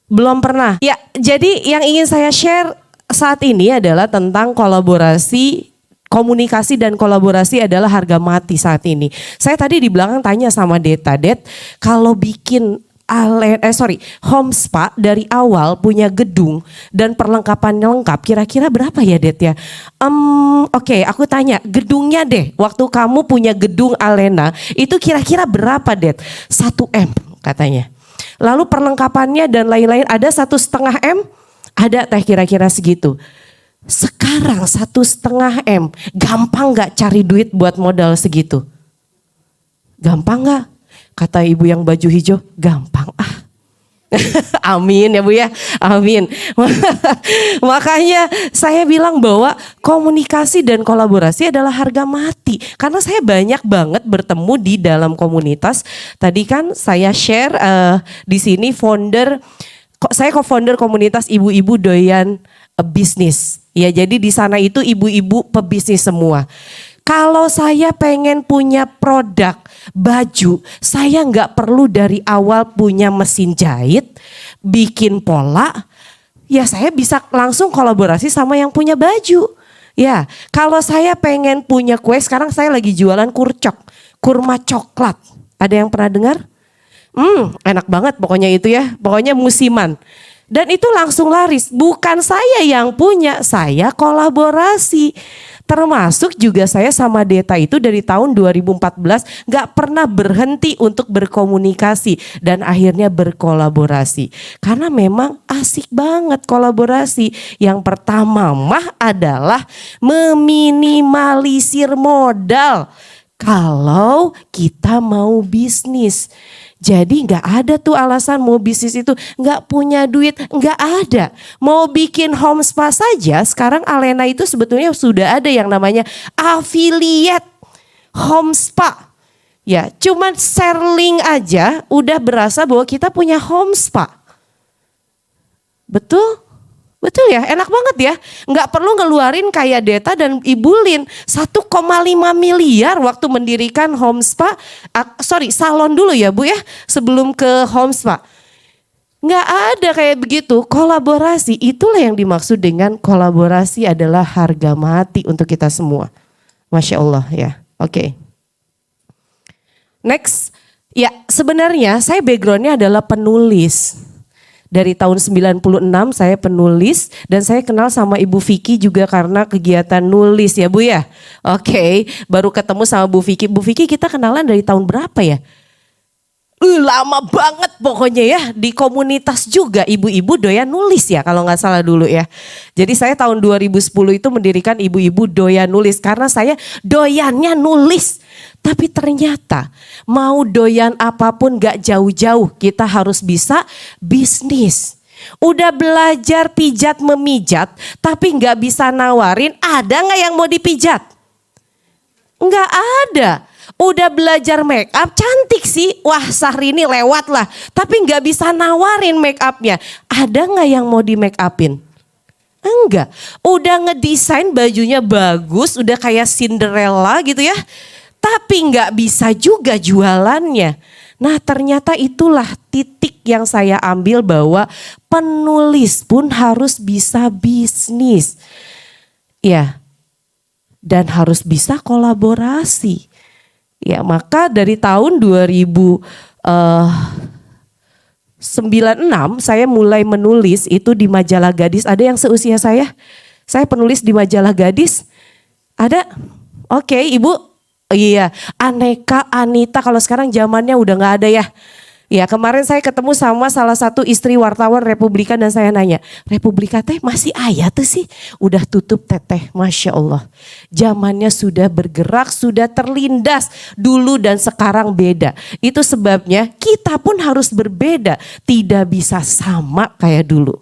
Belum pernah? Ya, jadi yang ingin saya share saat ini adalah tentang kolaborasi. Komunikasi dan kolaborasi adalah harga mati saat ini. Saya tadi di belakang tanya sama Deta, Det, kalau bikin home spa dari awal punya gedung dan perlengkapannya lengkap, kira-kira berapa ya, Det ya? Oke, aku tanya, gedungnya deh, waktu kamu punya gedung Alena, itu kira-kira berapa, Det? 1 M katanya. Lalu perlengkapannya dan lain-lain ada 1,5 M? Ada teh kira-kira segitu. Sekarang 1,5 M, gampang gak cari duit buat modal segitu? Gampang gak? Kata ibu yang baju hijau, gampang ah. Amin ya Bu ya, amin. Makanya saya bilang bahwa komunikasi dan kolaborasi adalah harga mati. Karena saya banyak banget bertemu di dalam komunitas. Tadi kan saya share di sini saya co-founder komunitas ibu-ibu doyan bisnis. Ya, jadi di sana itu ibu-ibu pebisnis semua. Kalau saya pengen punya produk baju, saya nggak perlu dari awal punya mesin jahit, bikin pola. Ya, saya bisa langsung kolaborasi sama yang punya baju. Ya, kalau saya pengen punya kue, sekarang saya lagi jualan kurma coklat. Ada yang pernah dengar? Enak banget pokoknya itu ya. Pokoknya musiman. Dan itu langsung laris. Bukan saya yang punya, saya kolaborasi. Termasuk juga saya sama Deta itu dari tahun 2014 gak pernah berhenti untuk berkomunikasi. Dan akhirnya berkolaborasi. Karena memang asik banget kolaborasi. Yang pertama mah adalah meminimalisir modal. Kalau kita mau bisnis. Jadi gak ada tuh alasan mau bisnis itu gak punya duit, gak ada. Mau bikin home spa saja, sekarang Alena itu sebetulnya sudah ada yang namanya affiliate home spa. Ya, cuman share link aja udah berasa bahwa kita punya home spa. Betul? Betul ya, enak banget ya. Nggak perlu ngeluarin kayak Deta dan Ibu Lin 1,5 miliar waktu mendirikan home spa. Salon dulu ya Bu ya, sebelum ke home spa. Nggak ada kayak begitu. Kolaborasi, itulah yang dimaksud dengan kolaborasi adalah harga mati untuk kita semua. Masya Allah ya, oke. Next, ya sebenarnya saya backgroundnya adalah penulis. Dari tahun 96 saya penulis dan saya kenal sama Ibu Vicky juga karena kegiatan nulis ya Bu ya. Oke, baru ketemu sama Bu Vicky. Bu Vicky kita kenalan dari tahun berapa ya? Lama banget pokoknya ya, di komunitas juga ibu-ibu doyan nulis ya kalau nggak salah dulu ya. Jadi saya tahun 2010 itu mendirikan ibu-ibu doyan nulis karena saya doyannya nulis. Tapi ternyata mau doyan apapun gak jauh-jauh, kita harus bisa bisnis. Udah belajar pijat memijat tapi gak bisa nawarin, ada gak yang mau dipijat? Nggak ada. Udah belajar make up, cantik sih. Wah, Syahrini lewat lah. Tapi nggak bisa nawarin make upnya. Ada nggak yang mau di make upin? Enggak. Udah ngedesain bajunya bagus, udah kayak Cinderella gitu ya. Tapi nggak bisa juga jualannya. Nah, ternyata itulah titik yang saya ambil bahwa penulis pun harus bisa bisnis. Ya. Dan harus bisa kolaborasi. Ya, maka dari tahun 2096 saya mulai menulis itu di majalah Gadis. Ada yang seusia saya? Saya penulis di majalah Gadis. Ada? Oke, Ibu. Iya, Aneka, Anita, kalau sekarang zamannya udah gak ada ya. Ya kemarin saya ketemu sama salah satu istri wartawan Republika dan saya nanya, Republika teh masih ayah tuh sih? Udah tutup teteh, Masya Allah. Zamannya sudah bergerak, sudah terlindas, dulu dan sekarang beda. Itu sebabnya kita pun harus berbeda, tidak bisa sama kayak dulu.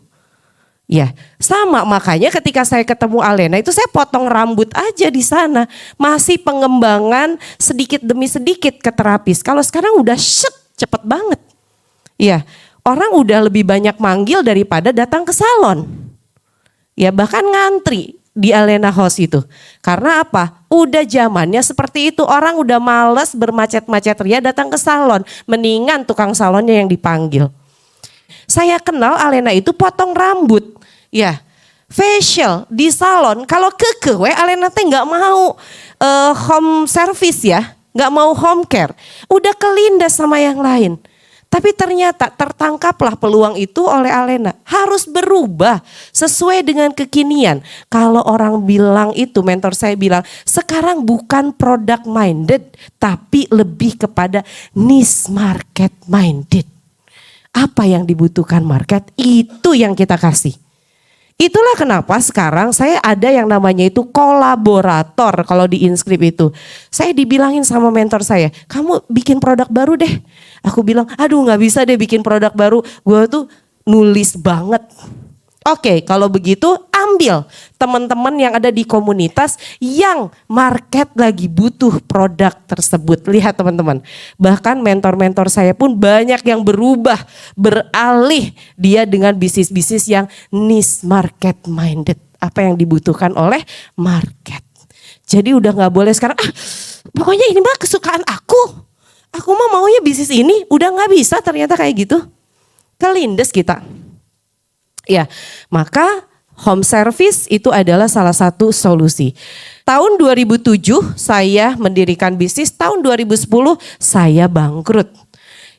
Ya, sama makanya ketika saya ketemu Alena itu saya potong rambut aja di sana. Masih pengembangan sedikit demi sedikit ke terapis. Kalau sekarang udah cepet banget. Ya, orang udah lebih banyak manggil daripada datang ke salon. Ya, bahkan ngantri di Alena House itu. Karena apa? Udah zamannya seperti itu. Orang udah males bermacet-macet ria datang ke salon. Mendingan tukang salonnya yang dipanggil. Saya kenal Alena itu potong rambut. Ya, facial di salon. Kalau we Alena teh nggak mau home service ya, nggak mau home care. Udah kelindas sama yang lain. Tapi ternyata tertangkaplah peluang itu oleh Alena. Harus berubah sesuai dengan kekinian. Kalau orang bilang itu, mentor saya bilang, sekarang bukan product minded, tapi lebih kepada niche market minded. Apa yang dibutuhkan market, itu yang kita kasih. Itulah kenapa sekarang saya ada yang namanya itu kolaborator kalau di Inscript itu. Saya dibilangin sama mentor saya, kamu bikin produk baru deh. Aku bilang, aduh gak bisa deh bikin produk baru. Gue tuh nulis banget. Oke, kalau begitu ambil teman-teman yang ada di komunitas yang market lagi butuh produk tersebut. Lihat teman-teman, bahkan mentor-mentor saya pun banyak yang berubah, beralih dia dengan bisnis-bisnis yang niche market minded. Apa yang dibutuhkan oleh market. Jadi udah gak boleh sekarang, pokoknya ini mah kesukaan aku. Aku mah maunya bisnis ini, udah gak bisa ternyata kayak gitu. Kelindes kita. Ya, maka home service itu adalah salah satu solusi. Tahun 2007 saya mendirikan bisnis, tahun 2010 saya bangkrut.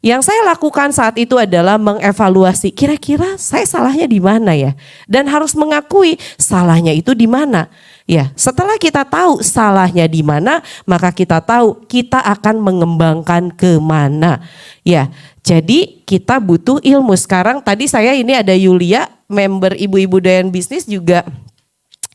Yang saya lakukan saat itu adalah mengevaluasi kira-kira saya salahnya di mana ya. Dan harus mengakui salahnya itu di mana. Ya, setelah kita tahu salahnya di mana, maka kita tahu kita akan mengembangkan kemana. Ya, jadi kita butuh ilmu. Sekarang tadi saya ini ada Yulia, member ibu-ibu doyan bisnis juga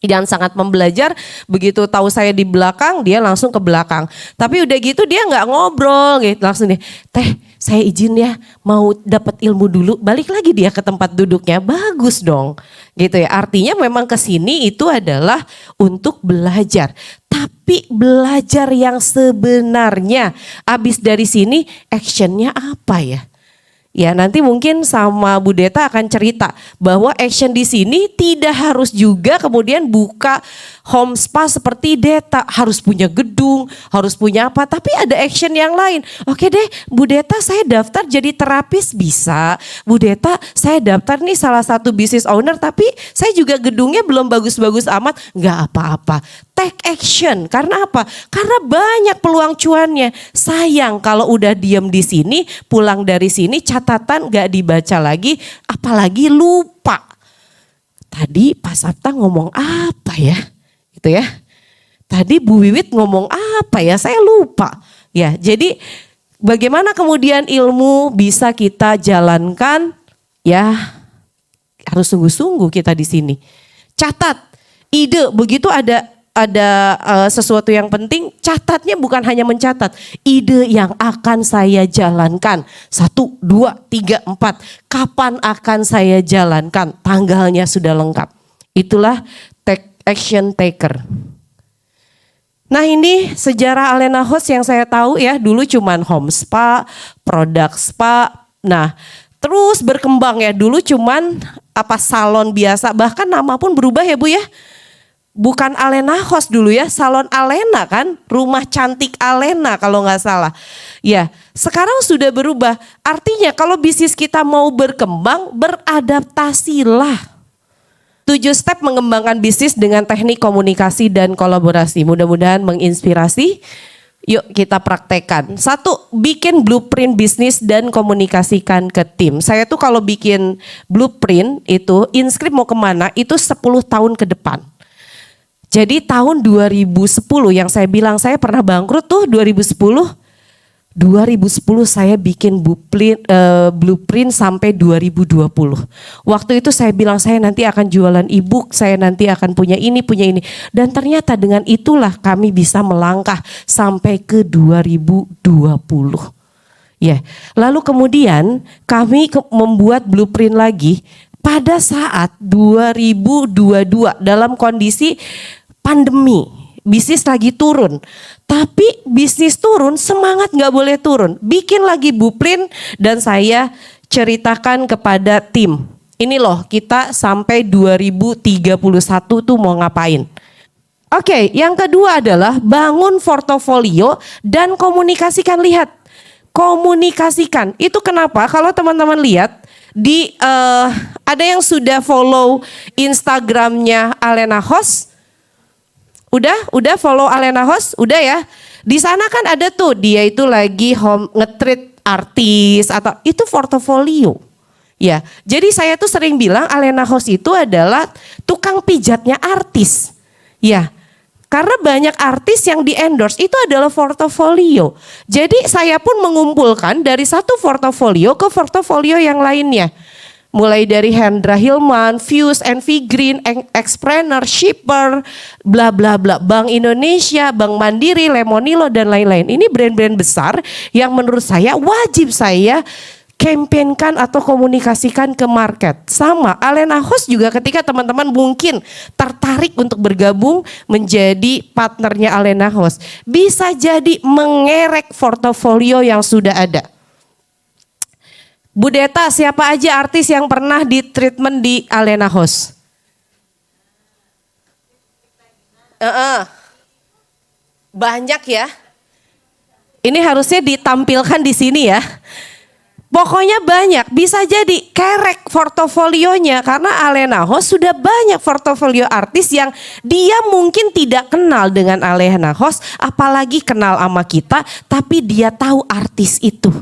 yang sangat membelajar. Begitu tahu saya di belakang, dia langsung ke belakang. Tapi udah gitu dia nggak ngobrol gitu, langsung nih, teh saya izin ya mau dapat ilmu dulu. Balik lagi dia ke tempat duduknya, bagus dong gitu ya. Artinya memang kesini itu adalah untuk belajar. Tapi belajar yang sebenarnya, abis dari sini actionnya apa ya? Ya nanti mungkin sama Bu Deta akan cerita bahwa action di sini tidak harus juga kemudian buka home spa seperti Deta. Harus punya gedung, harus punya apa. Tapi ada action yang lain. Oke deh Bu Deta saya daftar jadi terapis bisa. Bu Deta saya daftar nih salah satu business owner tapi saya juga gedungnya belum bagus-bagus amat. Gak apa-apa. Take action. Karena apa? Karena banyak peluang cuannya. Sayang kalau udah diem di sini, pulang dari sini catatan gak dibaca lagi, apalagi lupa. Tadi Pak Sabta ngomong apa ya? Gitu ya. Tadi Bu Wiwit ngomong apa ya? Saya lupa. Ya, jadi bagaimana kemudian ilmu bisa kita jalankan? Ya, harus sungguh-sungguh kita di sini. Catat ide, begitu ada sesuatu yang penting, catatnya bukan hanya mencatat. Ide yang akan saya jalankan. 1, 2, 3, 4. Kapan akan saya jalankan? Tanggalnya sudah lengkap. Itulah take action taker. Nah ini sejarah Alena House yang saya tahu ya. Dulu cuman home spa, produk spa. Nah terus berkembang ya. Dulu cuman salon biasa. Bahkan nama pun berubah ya Bu ya. Bukan Alena House dulu ya, salon Alena kan, rumah cantik Alena kalau nggak salah. Ya, sekarang sudah berubah. Artinya kalau bisnis kita mau berkembang, beradaptasilah. 7 step mengembangkan bisnis dengan teknik komunikasi dan kolaborasi. Mudah-mudahan menginspirasi. Yuk kita praktekkan. 1, bikin blueprint bisnis dan komunikasikan ke tim. Saya tuh kalau bikin blueprint itu, Inscript mau kemana, itu 10 tahun ke depan. Jadi tahun 2010 yang saya bilang saya pernah bangkrut tuh 2010. 2010 saya bikin blueprint sampai 2020. Waktu itu saya bilang saya nanti akan jualan e-book, saya nanti akan punya ini. Dan ternyata dengan itulah kami bisa melangkah sampai ke 2020. Ya, lalu kemudian kami membuat blueprint lagi pada saat 2022 dalam kondisi pandemi. Bisnis lagi turun, tapi bisnis turun semangat gak boleh turun. Bikin lagi blueprint dan saya ceritakan kepada tim. Ini loh kita sampai 2031 tuh mau ngapain. Oke, yang kedua adalah bangun portofolio dan komunikasikan. Lihat, komunikasikan. Itu kenapa kalau teman-teman lihat ada yang sudah follow Instagramnya Alena Host. Udah follow Alena Host? Udah ya. Di sana kan ada tuh dia itu lagi nge-treat artis atau itu portofolio. Ya. Jadi saya tuh sering bilang Alena Host itu adalah tukang pijatnya artis. Ya. Karena banyak artis yang di-endorse itu adalah portofolio. Jadi saya pun mengumpulkan dari satu portofolio ke portofolio yang lainnya. Mulai dari Hendra Hilman, Fuse, NV Green, Xpreneur, Shipper, bla bla bla, Bank Indonesia, Bank Mandiri, Lemonilo dan lain-lain. Ini brand-brand besar yang menurut saya wajib saya campaignkan atau komunikasikan ke market. Sama Alena Host juga ketika teman-teman mungkin tertarik untuk bergabung menjadi partnernya Alena Host, bisa jadi mengerek portofolio yang sudah ada. Bu Deta, siapa aja artis yang pernah di treatment di Alena Host? Banyak ya. Ini harusnya ditampilkan di sini ya. Pokoknya banyak, bisa jadi kerek portofolionya karena Alena Host sudah banyak portofolio artis yang dia mungkin tidak kenal dengan Alena Host, apalagi kenal sama kita, tapi dia tahu artis itu.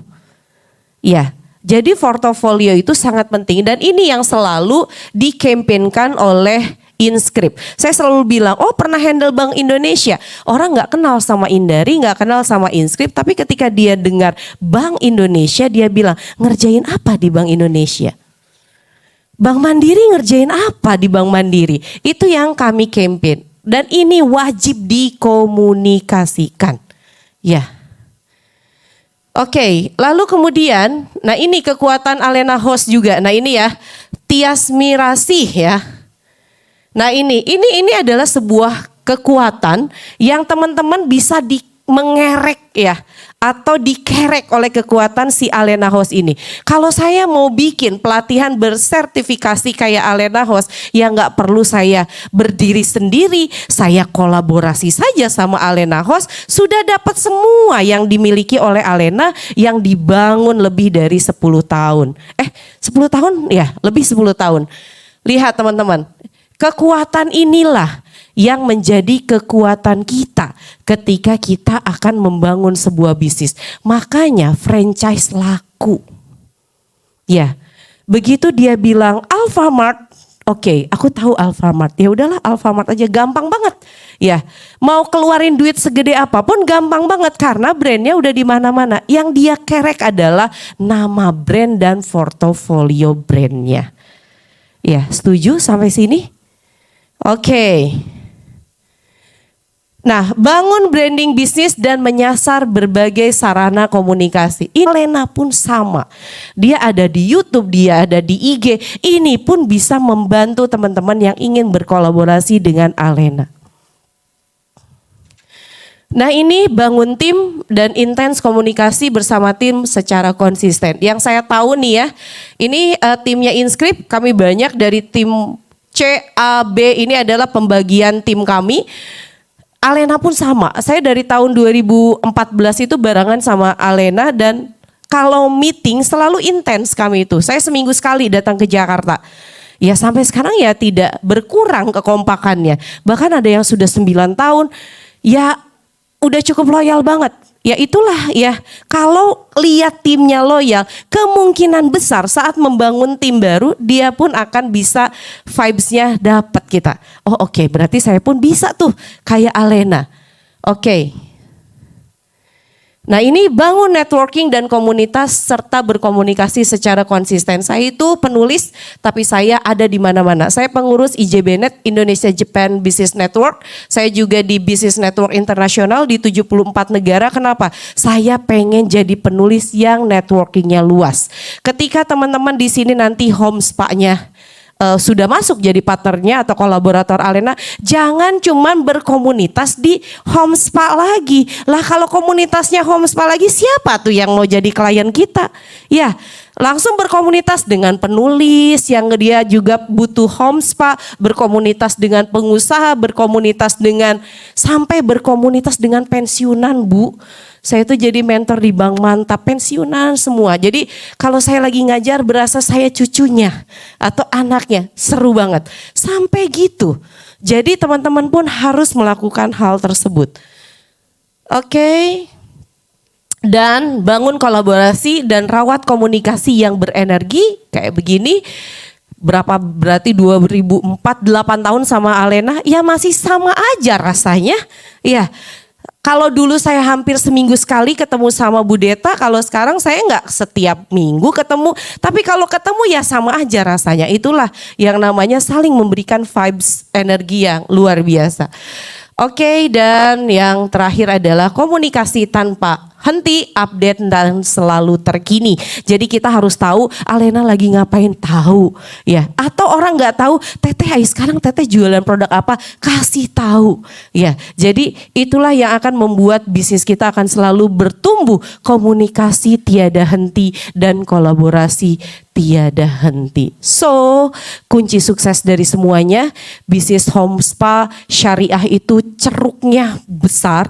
Ya. Jadi portofolio itu sangat penting dan ini yang selalu dikampaienkan oleh Inscript. Saya selalu bilang, oh pernah handle Bank Indonesia. Orang gak kenal sama Indari, gak kenal sama Inscript, tapi ketika dia dengar Bank Indonesia dia bilang, ngerjain apa di Bank Indonesia? Bank Mandiri ngerjain apa di Bank Mandiri? Itu yang kami campaign dan ini wajib dikomunikasikan. Ya. Oke, lalu kemudian, nah ini kekuatan Alena Host juga. Nah ini ya, Tias Mirasih ya. Nah ini adalah sebuah kekuatan yang teman-teman bisa mengerek ya atau dikerek oleh kekuatan si Alena Host ini. Kalau saya mau bikin pelatihan bersertifikasi kayak Alena Host, ya nggak perlu saya berdiri sendiri, saya kolaborasi saja sama Alena Host, sudah dapat semua yang dimiliki oleh Alena yang dibangun lebih dari 10 tahun. 10 tahun? Ya, lebih 10 tahun. Lihat teman-teman, kekuatan inilah yang menjadi kekuatan kita ketika kita akan membangun sebuah bisnis. Makanya franchise laku. Ya, begitu dia bilang Alfamart, oke, aku tahu Alfamart. Ya udahlah Alfamart aja, gampang banget. Ya, mau keluarin duit segede apapun gampang banget karena brandnya udah di mana-mana. Yang dia kerek adalah nama brand dan portofolio brandnya. Ya, setuju sampai sini? Oke. Nah, bangun branding bisnis dan menyasar berbagai sarana komunikasi. Alena pun sama. Dia ada di YouTube, dia ada di IG. Ini pun bisa membantu teman-teman yang ingin berkolaborasi dengan Alena. Nah, ini bangun tim dan intens komunikasi bersama tim secara konsisten. Yang saya tahu nih ya, ini timnya Inscript, kami banyak dari tim C, A, B, ini adalah pembagian tim kami. Alena pun sama, saya dari tahun 2014 itu barengan sama Alena dan kalau meeting selalu intens kami itu. Saya seminggu sekali datang ke Jakarta. Ya sampai sekarang ya tidak berkurang kekompakannya. Bahkan ada yang sudah 9 tahun, ya udah cukup loyal banget. Ya itulah ya, kalau lihat timnya loyal, kemungkinan besar saat membangun tim baru dia pun akan bisa vibes-nya dapat kita. Oh oke, berarti saya pun bisa tuh kayak Alena. Oke. Nah ini bangun networking dan komunitas serta berkomunikasi secara konsisten. Saya itu penulis tapi saya ada di mana-mana. Saya pengurus IJBNet Indonesia Japan Business Network. Saya juga di Business Network Internasional di 74 negara. Kenapa? Saya pengen jadi penulis yang networkingnya luas. Ketika teman-teman di sini nanti home spa-nya sudah masuk jadi partnernya atau kolaborator Alena, jangan cuman berkomunitas di home spa lagi. Lah kalau komunitasnya home spa lagi, siapa tuh yang mau jadi klien kita? Ya, langsung berkomunitas dengan penulis yang dia juga butuh home spa, berkomunitas dengan pengusaha, berkomunitas dengan sampai berkomunitas dengan pensiunan, Bu. Saya tuh jadi mentor di Bank Mantap, pensiunan semua. Jadi kalau saya lagi ngajar berasa saya cucunya atau anaknya, seru banget. Sampai gitu. Jadi teman-teman pun harus melakukan hal tersebut. Oke. Dan bangun kolaborasi dan rawat komunikasi yang berenergi kayak begini. Berarti 2004 8 tahun sama Alena, ya masih sama aja rasanya. Ya. Kalau dulu saya hampir seminggu sekali ketemu sama Bu Deta, kalau sekarang saya nggak setiap minggu ketemu. Tapi kalau ketemu ya sama aja rasanya. Itulah yang namanya saling memberikan vibes energi yang luar biasa. Oke, dan yang terakhir adalah komunikasi tanpa henti, update dan selalu terkini. Jadi kita harus tahu Alena lagi ngapain, tahu ya. Atau orang nggak tahu, Teteh sekarang Teteh jualan produk apa, kasih tahu ya. Jadi itulah yang akan membuat bisnis kita akan selalu bertumbuh. Komunikasi tiada henti dan kolaborasi tiada henti. So, kunci sukses dari semuanya, bisnis home spa syariah itu ceruknya besar,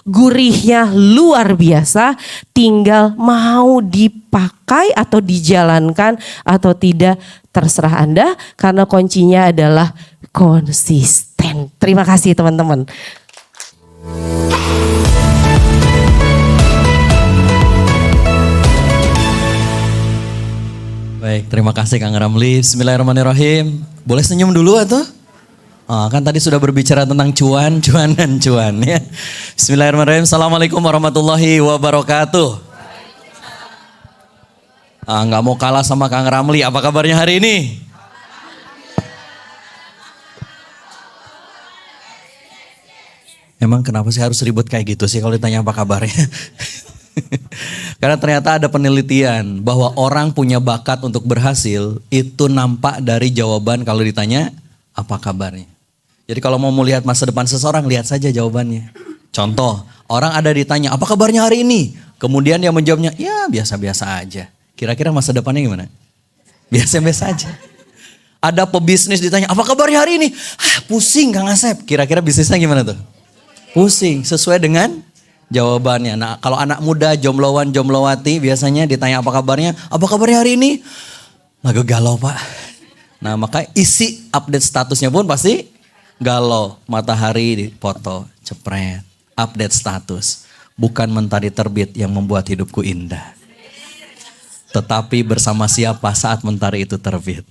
gurihnya luar biasa, tinggal mau dipakai atau dijalankan atau tidak terserah Anda, karena kuncinya adalah konsisten. Terima kasih teman-teman. Baik, terima kasih Kang Ramli. Bismillahirrahmanirrahim. Boleh senyum dulu atau? Oh, kan tadi sudah berbicara tentang cuan dan cuan ya. Bismillahirrahmanirrahim. Assalamualaikum warahmatullahi wabarakatuh. Nggak mau kalah sama Kang Ramli. Apa kabarnya hari ini? Emang kenapa sih harus ribut kayak gitu sih kalau ditanya apa kabarnya? Karena ternyata ada penelitian bahwa orang punya bakat untuk berhasil itu nampak dari jawaban kalau ditanya apa kabarnya. Jadi kalau mau melihat masa depan seseorang, lihat saja jawabannya. Contoh, orang ada ditanya apa kabarnya hari ini? Kemudian dia menjawabnya, ya biasa-biasa aja. Kira-kira masa depannya gimana? Biasa-biasa aja. Ada pebisnis ditanya apa kabarnya hari ini? Pusing Kang Asep. Kira-kira bisnisnya gimana tuh? Pusing, sesuai dengan jawabannya. Nah kalau anak muda jombloan jomblowati biasanya ditanya apa kabarnya hari ini? Lagi galau Pak. Nah maka isi update statusnya pun pasti galau. Matahari di foto, cepret, update status. Bukan mentari terbit yang membuat hidupku indah. Tetapi bersama siapa saat mentari itu terbit.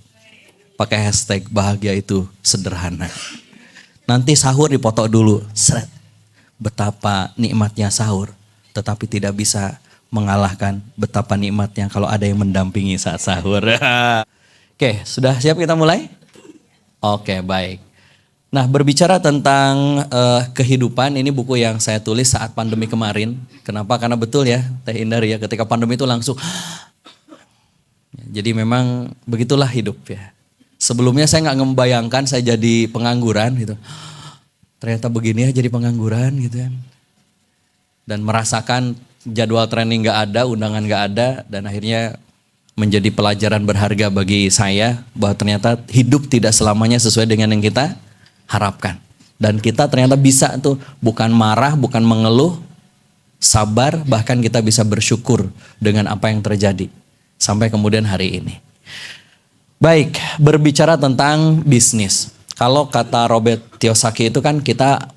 Pakai hashtag bahagia itu sederhana. Nanti sahur dipoto dulu, seret. Betapa nikmatnya sahur, tetapi tidak bisa mengalahkan betapa nikmatnya kalau ada yang mendampingi saat sahur. Oke, sudah siap kita mulai? Oke, baik. Nah, berbicara tentang kehidupan, ini buku yang saya tulis saat pandemi kemarin. Kenapa? Karena betul ya, Teh Indar ya, ketika pandemi itu langsung. Jadi memang begitulah hidup ya. Sebelumnya saya nggak membayangkan saya jadi pengangguran gitu. Ternyata begini ya jadi pengangguran gitu kan. Dan merasakan jadwal training gak ada, undangan gak ada. Dan akhirnya menjadi pelajaran berharga bagi saya. Bahwa ternyata hidup tidak selamanya sesuai dengan yang kita harapkan. Dan kita ternyata bisa tuh bukan marah, bukan mengeluh. Sabar, bahkan kita bisa bersyukur dengan apa yang terjadi. Sampai kemudian hari ini. Baik, berbicara tentang bisnis. Kalau kata Robert Kiyosaki itu kan kita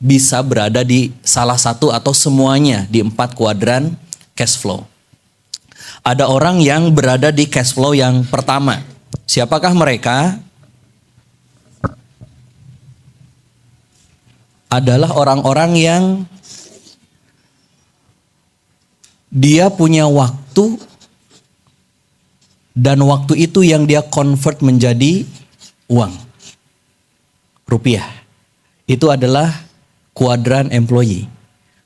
bisa berada di salah satu atau semuanya di 4 kuadran cash flow. Ada orang yang berada di cash flow yang pertama. Siapakah mereka? Adalah orang-orang yang Dia punya waktu dan waktu itu yang dia convert menjadi uang. Rupiah. Itu adalah kuadran employee.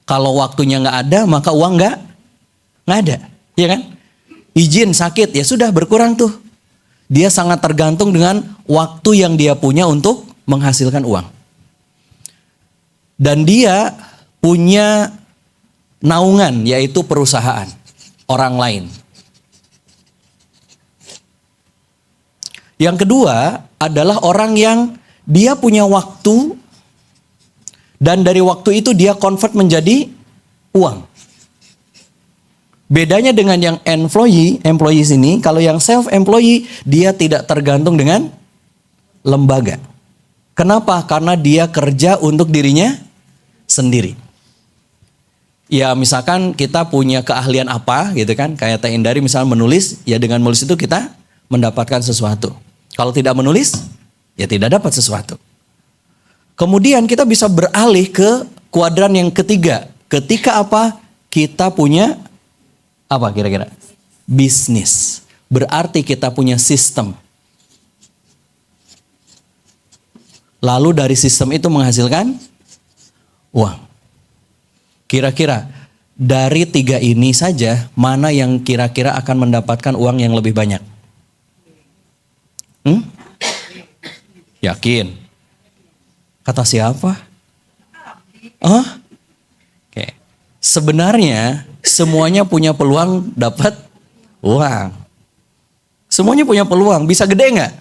Kalau waktunya nggak ada, maka uang nggak ada. Iya kan? Izin sakit, ya sudah berkurang tuh. Dia sangat tergantung dengan waktu yang dia punya untuk menghasilkan uang. Dan dia punya naungan, yaitu perusahaan orang lain. Yang kedua adalah orang yang dia punya waktu dan dari waktu itu dia convert menjadi uang. Bedanya dengan yang employee ini, kalau yang self-employee dia tidak tergantung dengan lembaga. Kenapa? Karena dia kerja untuk dirinya sendiri. Ya misalkan kita punya keahlian apa gitu kan, kayak Teh Indari misalnya menulis, ya dengan menulis itu kita mendapatkan sesuatu. Kalau tidak menulis, ya tidak dapat sesuatu. Kemudian kita bisa beralih ke kuadran yang ketiga. Ketika apa? Kita punya apa kira-kira? Bisnis. Berarti kita punya sistem. Lalu dari sistem itu menghasilkan uang. Kira-kira dari tiga ini saja, mana yang kira-kira akan mendapatkan uang yang lebih banyak? Yakin? Kata siapa? Oke. Sebenarnya semuanya punya peluang dapat uang. Semuanya punya peluang. Bisa gede nggak?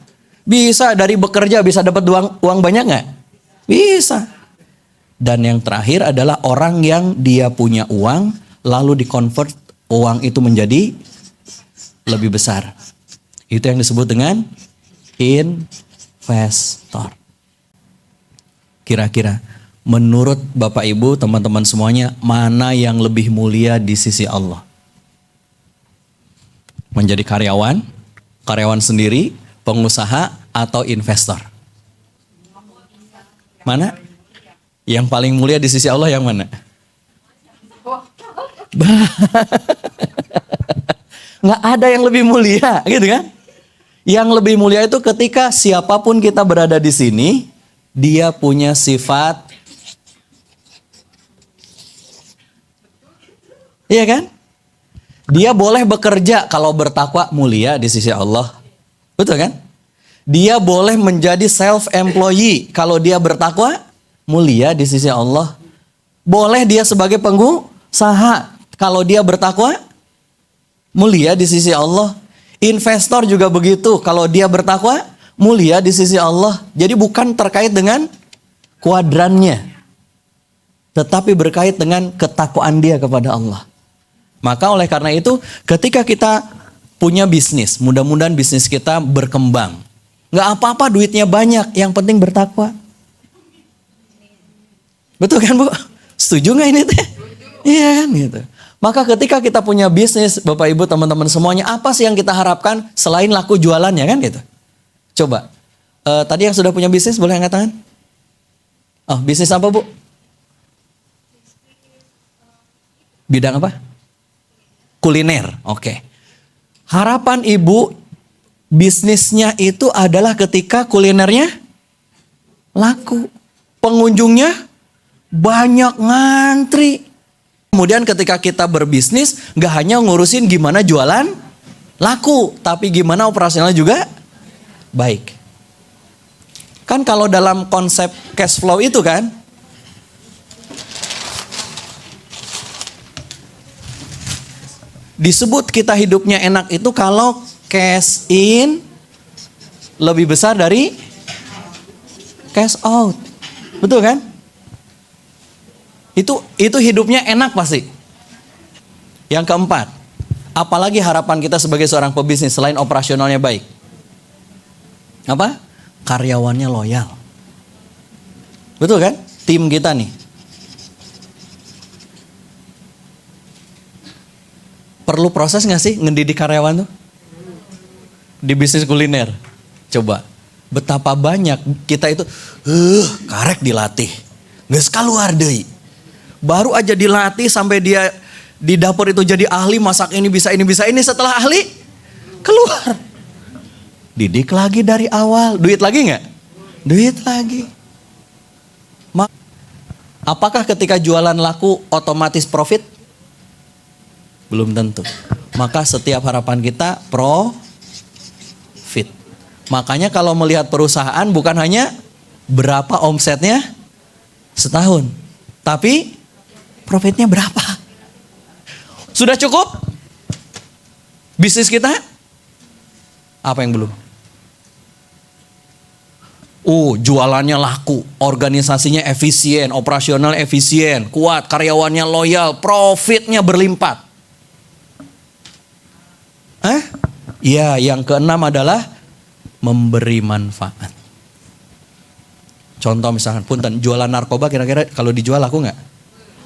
Bisa. Dari bekerja bisa dapat uang banyak nggak? Bisa. Dan yang terakhir adalah orang yang dia punya uang lalu dikonvert uang itu menjadi lebih besar. Itu yang disebut dengan investor. Kira-kira menurut Bapak Ibu, teman-teman semuanya, mana yang lebih mulia di sisi Allah? Menjadi karyawan sendiri, pengusaha, atau investor? Mana? Yang paling mulia di sisi Allah yang mana? Nggak ada yang lebih mulia, gitu kan? Yang lebih mulia itu ketika siapapun kita berada di sini, dia punya sifat, iya kan? Dia boleh bekerja kalau bertakwa, mulia di sisi Allah. Betul kan? Dia boleh menjadi self-employee kalau dia bertakwa, mulia di sisi Allah. Boleh dia sebagai pengusaha kalau dia bertakwa, mulia di sisi Allah. Investor juga begitu, kalau dia bertakwa, mulia di sisi Allah. Jadi bukan terkait dengan kuadrannya, tetapi berkait dengan ketakwaan dia kepada Allah. Maka oleh karena itu, ketika kita punya bisnis, mudah-mudahan bisnis kita berkembang. Nggak apa-apa duitnya banyak, yang penting bertakwa. Betul kan Bu? Setuju nggak ini teh? Iya kan gitu. Maka ketika kita punya bisnis, Bapak Ibu teman-teman semuanya, apa sih yang kita harapkan selain laku jualannya kan gitu? Coba, tadi yang sudah punya bisnis boleh angkat tangan? Oh, bisnis apa Bu? Bidang apa? Kuliner, oke. Harapan Ibu bisnisnya itu adalah ketika kulinernya laku. Pengunjungnya banyak ngantri. Kemudian ketika kita berbisnis, gak hanya ngurusin gimana jualan laku, tapi gimana operasionalnya juga baik. Kan kalau dalam konsep cash flow itu kan, disebut kita hidupnya enak itu kalau cash in lebih besar dari cash out. Betul kan? Itu hidupnya enak pasti. Yang keempat, apalagi harapan kita sebagai seorang pebisnis selain operasionalnya baik? Apa? Karyawannya loyal. Betul kan? Tim kita nih. Perlu proses gak sih ngedidik karyawan tuh? Di bisnis kuliner. Coba, betapa banyak kita itu karek dilatih. Geus kaluar deui. Baru aja dilatih sampai dia Di dapur itu jadi ahli, masak ini bisa ini bisa ini. Setelah ahli, keluar. Didik lagi dari awal. Duit lagi nggak? Duit lagi. Apakah ketika jualan laku otomatis profit? Belum tentu. Maka setiap harapan kita profit. Makanya kalau melihat perusahaan bukan hanya berapa omsetnya setahun, tapi profitnya berapa. Sudah cukup? Bisnis kita? Apa yang belum? Jualannya laku, organisasinya efisien, operasional efisien, kuat, karyawannya loyal, profitnya berlimpah. Ya, yang keenam adalah memberi manfaat. Contoh misalkan, punten, jualan narkoba kira-kira kalau dijual laku nggak?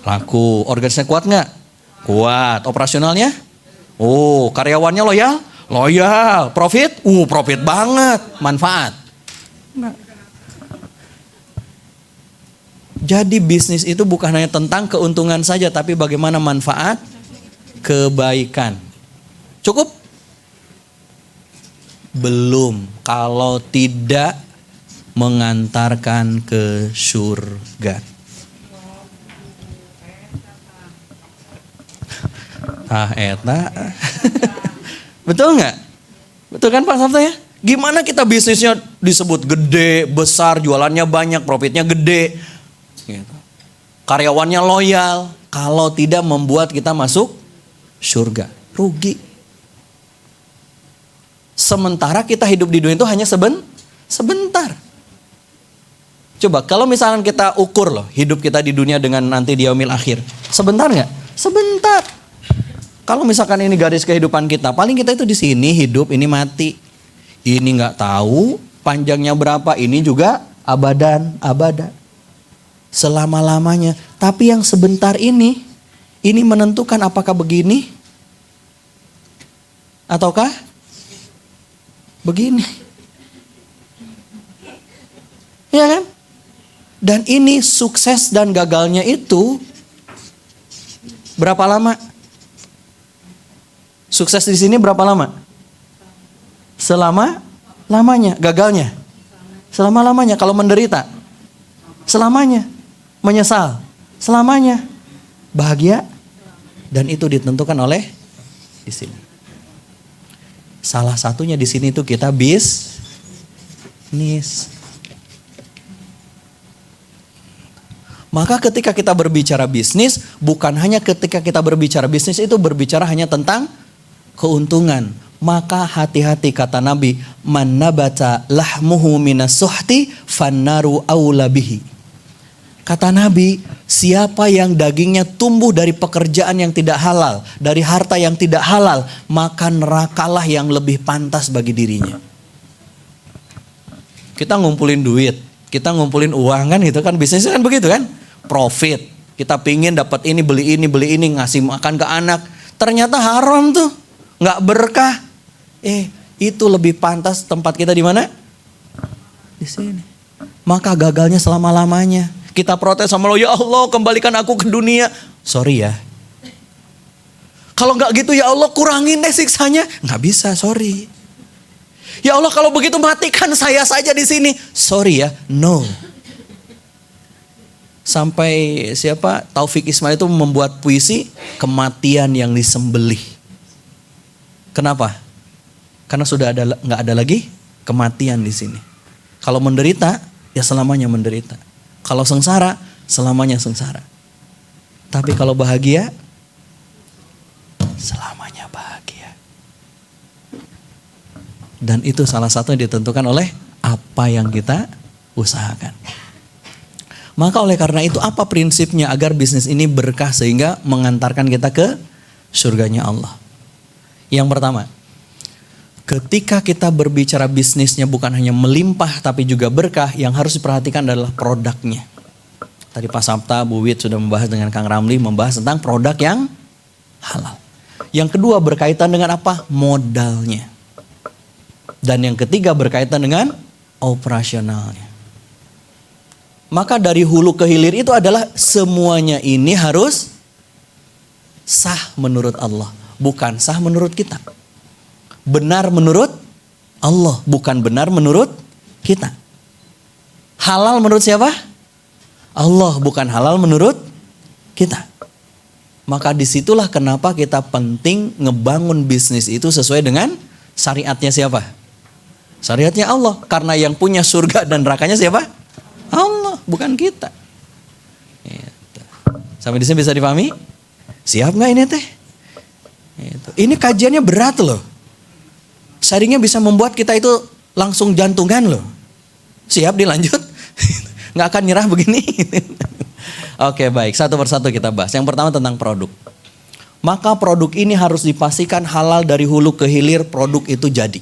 Laku. Organisasinya kuat nggak? Kuat. Operasionalnya? Karyawannya loyal? Loyal. Profit? Profit banget. Manfaat? Jadi bisnis itu bukan hanya tentang keuntungan saja, tapi bagaimana manfaat, kebaikan. Cukup? Belum. Kalau tidak mengantarkan ke surga. Eta. Betul nggak? Betul kan Pak Sabta ya? Gimana kita bisnisnya disebut gede, besar, jualannya banyak, profitnya gede. Gitu. Karyawannya loyal. Kalau tidak membuat kita masuk surga. Rugi. Sementara kita hidup di dunia itu hanya sebentar. Coba kalau misalnya kita ukur loh hidup kita di dunia dengan nanti di yaumil akhir. Sebentar nggak? Sebentar. Kalau misalkan ini garis kehidupan kita, paling kita itu di sini hidup, ini mati. Ini nggak tahu panjangnya berapa, ini juga abadan. Selama-lamanya. Tapi yang sebentar ini menentukan apakah begini ataukah begini. Ya kan? Dan ini sukses dan gagalnya itu berapa lama? Sukses di sini berapa lama? Selama-lamanya. Gagalnya? Selama-lamanya. Kalau menderita? Selamanya. Menyesal? Selamanya. Bahagia? Dan itu ditentukan oleh di sini. Salah satunya di sini itu kita bisnis. Maka ketika kita berbicara bisnis, bukan hanya ketika kita berbicara bisnis itu berbicara hanya tentang keuntungan. Maka hati-hati kata Nabi, man nabata lahmuhu minas suhti fannaru aula bihi. Kata Nabi, siapa yang dagingnya tumbuh dari pekerjaan yang tidak halal, dari harta yang tidak halal, maka nerakalah yang lebih pantas bagi dirinya. Kita ngumpulin duit, kita ngumpulin uang kan gitu kan, bisnis kan begitu kan, profit. Kita pingin dapat ini, beli ini, ngasih makan ke anak. Ternyata haram tuh, nggak berkah. Itu lebih pantas tempat kita di mana? Di sini. Maka gagalnya selama-lamanya. Kita protes sama Allah, ya Allah kembalikan aku ke dunia. Sorry ya. Kalau nggak gitu ya Allah kurangin deh siksanya. Nggak bisa, sorry. Ya Allah kalau begitu matikan saya saja di sini. Sorry ya, no. Sampai siapa Taufik Ismail itu membuat puisi kematian yang disembelih. Kenapa? Karena sudah nggak ada lagi kematian di sini. Kalau menderita ya selamanya menderita. Kalau sengsara selamanya sengsara. Tapi kalau bahagia selamanya bahagia. Dan itu salah satu yang ditentukan oleh apa yang kita usahakan. Maka oleh karena itu apa prinsipnya agar bisnis ini berkah sehingga mengantarkan kita ke surganya Allah? Yang pertama, ketika kita berbicara bisnisnya bukan hanya melimpah tapi juga berkah, yang harus diperhatikan adalah produknya. Tadi Pak Sabta, Bu Wit sudah membahas dengan Kang Ramli, membahas tentang produk yang halal. Yang kedua berkaitan dengan apa? Modalnya. Dan yang ketiga berkaitan dengan operasionalnya. Maka dari hulu ke hilir itu adalah semuanya ini harus sah menurut Allah, bukan sah menurut kita. Benar menurut Allah, bukan benar menurut kita. Halal menurut siapa? Allah, bukan halal menurut kita. Maka disitulah kenapa kita penting ngebangun bisnis itu sesuai dengan syariatnya siapa? Syariatnya Allah. Karena yang punya surga dan nerakanya siapa? Allah, bukan kita. Gitu. Sampai di sini bisa dipahami? Siap nggak ini teh? Gitu. Ini kajiannya berat loh. Sharingnya bisa membuat kita itu langsung jantungan loh. Siap dilanjut? Nggak akan nyerah begini. Oke, baik, satu persatu kita bahas. Yang pertama tentang produk. Maka produk ini harus dipastikan halal dari hulu ke hilir produk itu jadi.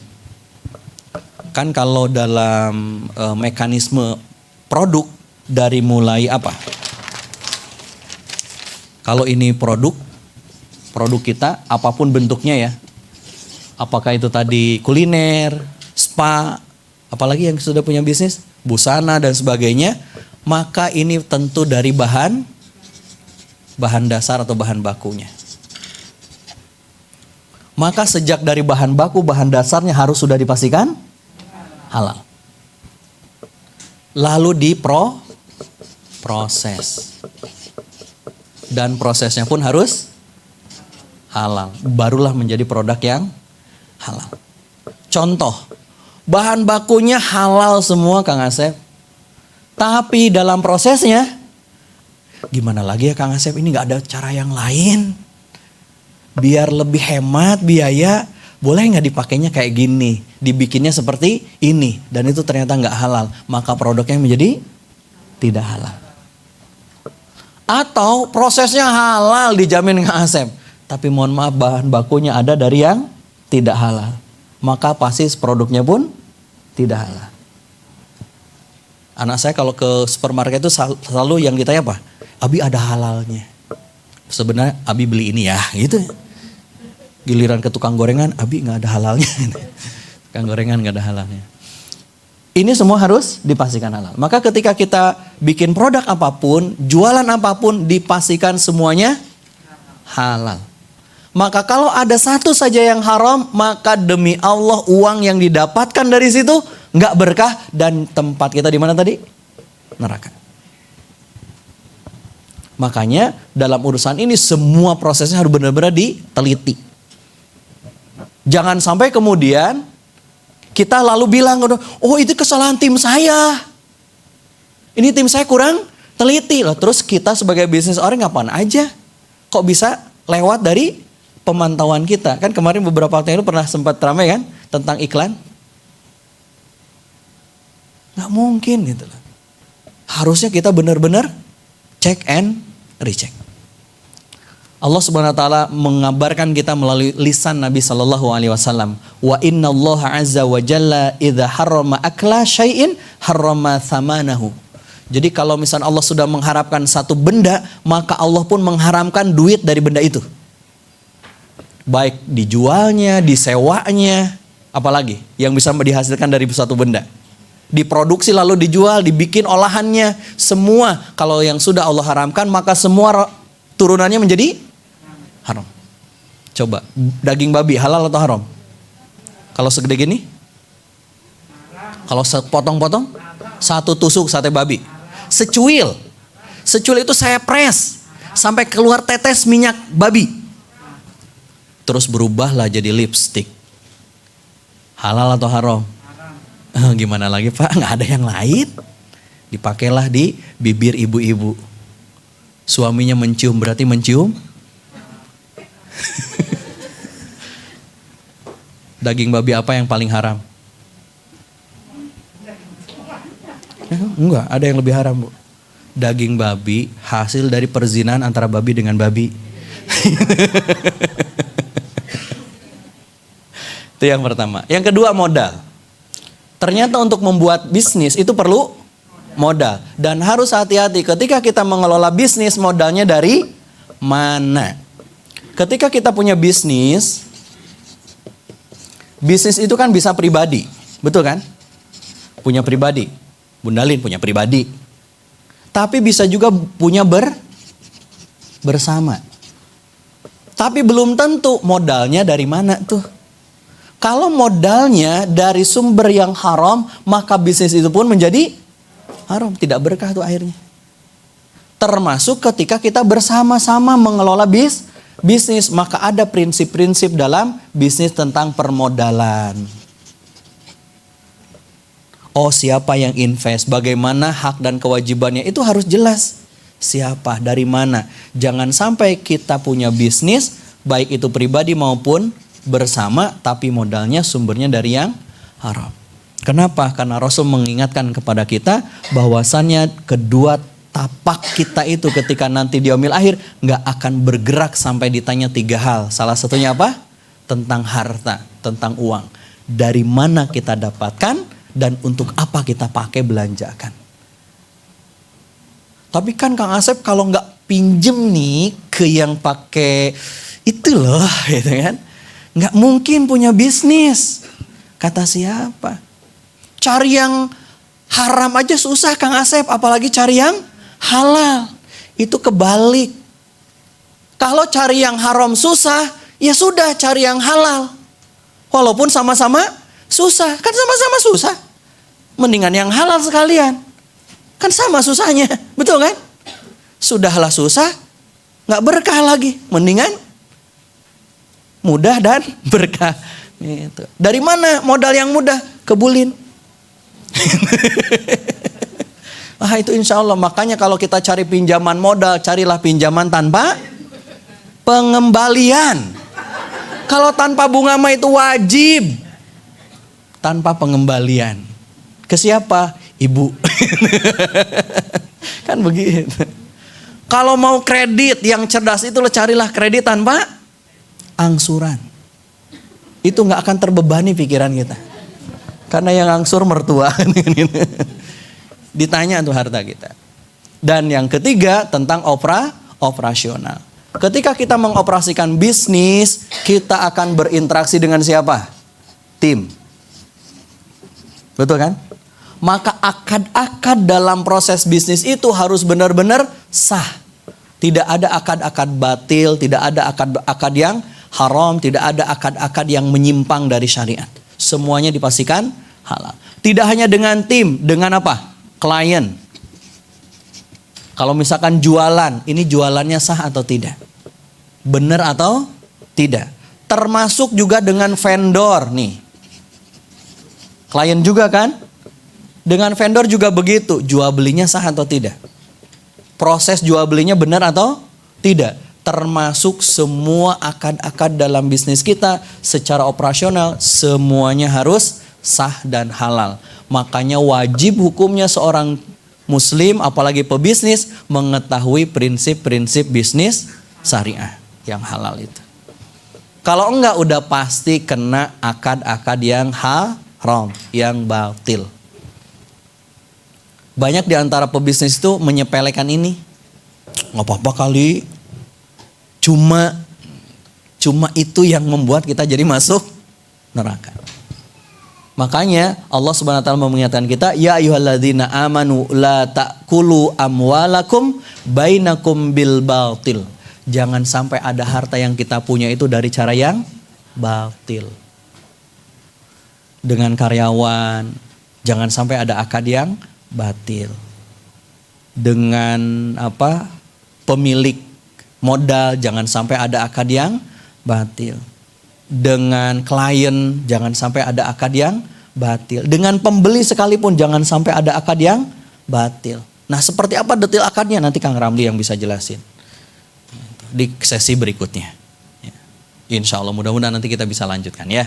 Kan kalau dalam mekanisme produk dari mulai apa? Kalau ini produk kita apapun bentuknya ya. Apakah itu tadi kuliner, spa, apalagi yang sudah punya bisnis, busana dan sebagainya. Maka ini tentu dari bahan dasar atau bahan bakunya. Maka sejak dari bahan baku, bahan dasarnya harus sudah dipastikan halal. Lalu diproses. Dan prosesnya pun harus halal. Barulah menjadi produk yang halal. Contoh, bahan bakunya halal semua Kang Asep. Tapi dalam prosesnya, gimana lagi ya Kang Asep, ini gak ada cara yang lain. Biar lebih hemat biaya, boleh gak dipakainya kayak gini. Dibikinnya seperti ini, dan itu ternyata gak halal. Maka produknya menjadi tidak halal. Atau prosesnya halal dijamin Kang Asep. Tapi mohon maaf bahan bakunya ada dari yang tidak halal. Maka pasti produknya pun tidak halal. Anak saya kalau ke supermarket itu selalu yang ditanya apa? Abi ada halalnya. Sebenarnya Abi beli ini ya, gitu. Giliran ke tukang gorengan, Abi nggak ada halalnya. Tukang gorengan nggak ada halalnya. Ini semua harus dipastikan halal. Maka ketika kita bikin produk apapun, jualan apapun, dipastikan semuanya halal. Maka kalau ada satu saja yang haram, maka demi Allah uang yang didapatkan dari situ nggak berkah dan tempat kita di mana tadi? Neraka. Makanya dalam urusan ini semua prosesnya harus benar-benar diteliti. Jangan sampai kemudian kita lalu bilang, oh itu kesalahan tim saya. Ini tim saya kurang teliti loh. Terus kita sebagai bisnis orang ngapain aja? Kok bisa lewat dari pemantauan kita? Kan kemarin beberapa waktu yang lalu pernah sempat ramai kan tentang iklan. Nggak mungkin gitu loh. Harusnya kita benar-benar check and recheck. Allah Subhanahu wa taala mengabarkan kita melalui lisan Nabi sallallahu alaihi wasallam, wa innallaha azza wa jalla idza harrama akla syai'in harrama thamanahu. Jadi kalau misalnya Allah sudah mengharamkan satu benda, maka Allah pun mengharamkan duit dari benda itu. Baik dijualnya, disewanya, apalagi yang bisa dihasilkan dari suatu benda. Diproduksi lalu dijual, dibikin olahannya, semua kalau yang sudah Allah haramkan maka semua turunannya menjadi haram. Coba daging babi halal atau haram? Kalau segede gini? Kalau sepotong-potong? Satu tusuk sate babi. Secuil itu saya press sampai keluar tetes minyak babi. Terus berubahlah jadi lipstick. Halal atau haram? Gimana lagi Pak? Nggak ada yang lain. Dipakailah di bibir ibu-ibu. Suaminya mencium berarti mencium. Daging babi apa yang paling haram? Enggak, ada yang lebih haram Bu. Daging babi hasil dari perzinahan antara babi dengan babi. Itu yang pertama. Yang kedua modal. Ternyata untuk membuat bisnis itu perlu modal. Dan harus hati-hati ketika kita mengelola bisnis, modalnya dari mana. Ketika kita punya bisnis itu kan bisa pribadi. Betul kan? Punya pribadi. Bunda Lin punya pribadi. Tapi bisa juga punya bersama. Tapi belum tentu modalnya dari mana tuh. Kalau modalnya dari sumber yang haram, maka bisnis itu pun menjadi haram. Tidak berkah tuh akhirnya. Termasuk ketika kita bersama-sama mengelola bisnis. Maka ada prinsip-prinsip dalam bisnis tentang permodalan. Oh, siapa yang invest, bagaimana hak dan kewajibannya, itu harus jelas. Siapa, dari mana. Jangan sampai kita punya bisnis, baik itu pribadi maupun bersama, tapi modalnya sumbernya dari yang haram. Kenapa? Karena Rasul mengingatkan kepada kita bahwasannya kedua tapak kita itu ketika nanti di yaumil akhir nggak akan bergerak sampai ditanya 3 hal. Salah satunya apa? Tentang harta, tentang uang. Dari mana kita dapatkan dan untuk apa kita pakai belanjakan. Tapi kan Kang Asep kalau nggak pinjem nih ke yang pakai itu loh, gitu kan? Nggak mungkin punya bisnis. Kata siapa? Cari yang haram aja susah Kang Asep, apalagi cari yang halal. Itu kebalik. Kalau cari yang haram susah, ya sudah cari yang halal. Walaupun sama-sama susah, kan sama-sama susah. Mendingan yang halal sekalian. Kan sama susahnya, betul kan? Sudahlah susah, nggak berkah lagi. Mendingan mudah dan berkah. Gitu. Dari mana modal yang mudah? Kebulin. Itu insya Allah. Makanya kalau kita cari pinjaman modal, carilah pinjaman tanpa pengembalian. Kalau tanpa bunga mah itu wajib. Tanpa pengembalian. Ke siapa? Ibu. Kan begitu. Kalau mau kredit yang cerdas itu carilah kredit tanpa angsuran. Itu nggak akan terbebani pikiran kita. Karena yang angsur mertua. Ditanya tuh harta kita. Dan yang ketiga tentang operasional. Ketika kita mengoperasikan bisnis, kita akan berinteraksi dengan siapa? Tim. Betul kan? Maka akad-akad dalam proses bisnis itu harus benar-benar sah. Tidak ada akad-akad batil, tidak ada akad-akad yang haram, tidak ada akad-akad yang menyimpang dari syariat. Semuanya dipastikan halal. Tidak hanya dengan tim, dengan apa? Klien. Kalau misalkan jualan, ini jualannya sah atau tidak? Benar atau tidak? Termasuk juga dengan vendor nih. Klien juga kan? Dengan vendor juga begitu, jual belinya sah atau tidak? Proses jual belinya benar atau tidak? Termasuk semua akad-akad dalam bisnis kita secara operasional semuanya harus sah dan halal. Makanya wajib hukumnya seorang muslim apalagi pebisnis mengetahui prinsip-prinsip bisnis syariah yang halal itu. Kalau enggak udah pasti kena akad-akad yang haram, yang batil. Banyak di antara pebisnis itu menyepelekan ini. Nggak apa-apa kali. Cuma itu yang membuat kita jadi masuk neraka. Makanya Allah Subhanahu wa taala mengingatkan kita, ya ayyuhalladzina amanu la ta'kulu amwalakum bainakum bil batil. Jangan sampai ada harta yang kita punya itu dari cara yang batil. Dengan karyawan, jangan sampai ada akad yang batil. Dengan pemilik modal jangan sampai ada akad yang batil. Dengan klien jangan sampai ada akad yang batil. Dengan pembeli sekalipun jangan sampai ada akad yang batil. Nah, seperti apa detail akadnya nanti Kang Ramli yang bisa jelasin di sesi berikutnya. Insya Allah mudah-mudahan nanti kita bisa lanjutkan ya.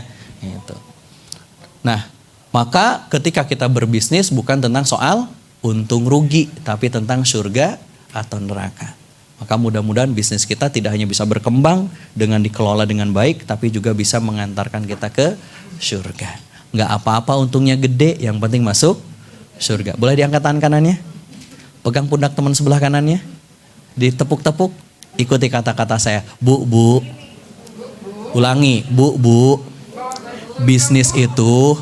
Nah, maka ketika kita berbisnis bukan tentang soal untung rugi, tapi tentang surga atau neraka. Maka mudah-mudahan bisnis kita tidak hanya bisa berkembang dengan dikelola dengan baik, tapi juga bisa mengantarkan kita ke surga. Nggak apa-apa untungnya gede, yang penting masuk surga. Boleh diangkat tangan kanannya? Pegang pundak teman sebelah kanannya. Ditepuk-tepuk. Ikuti kata-kata saya. Bu. Ulangi. Bu. Bisnis itu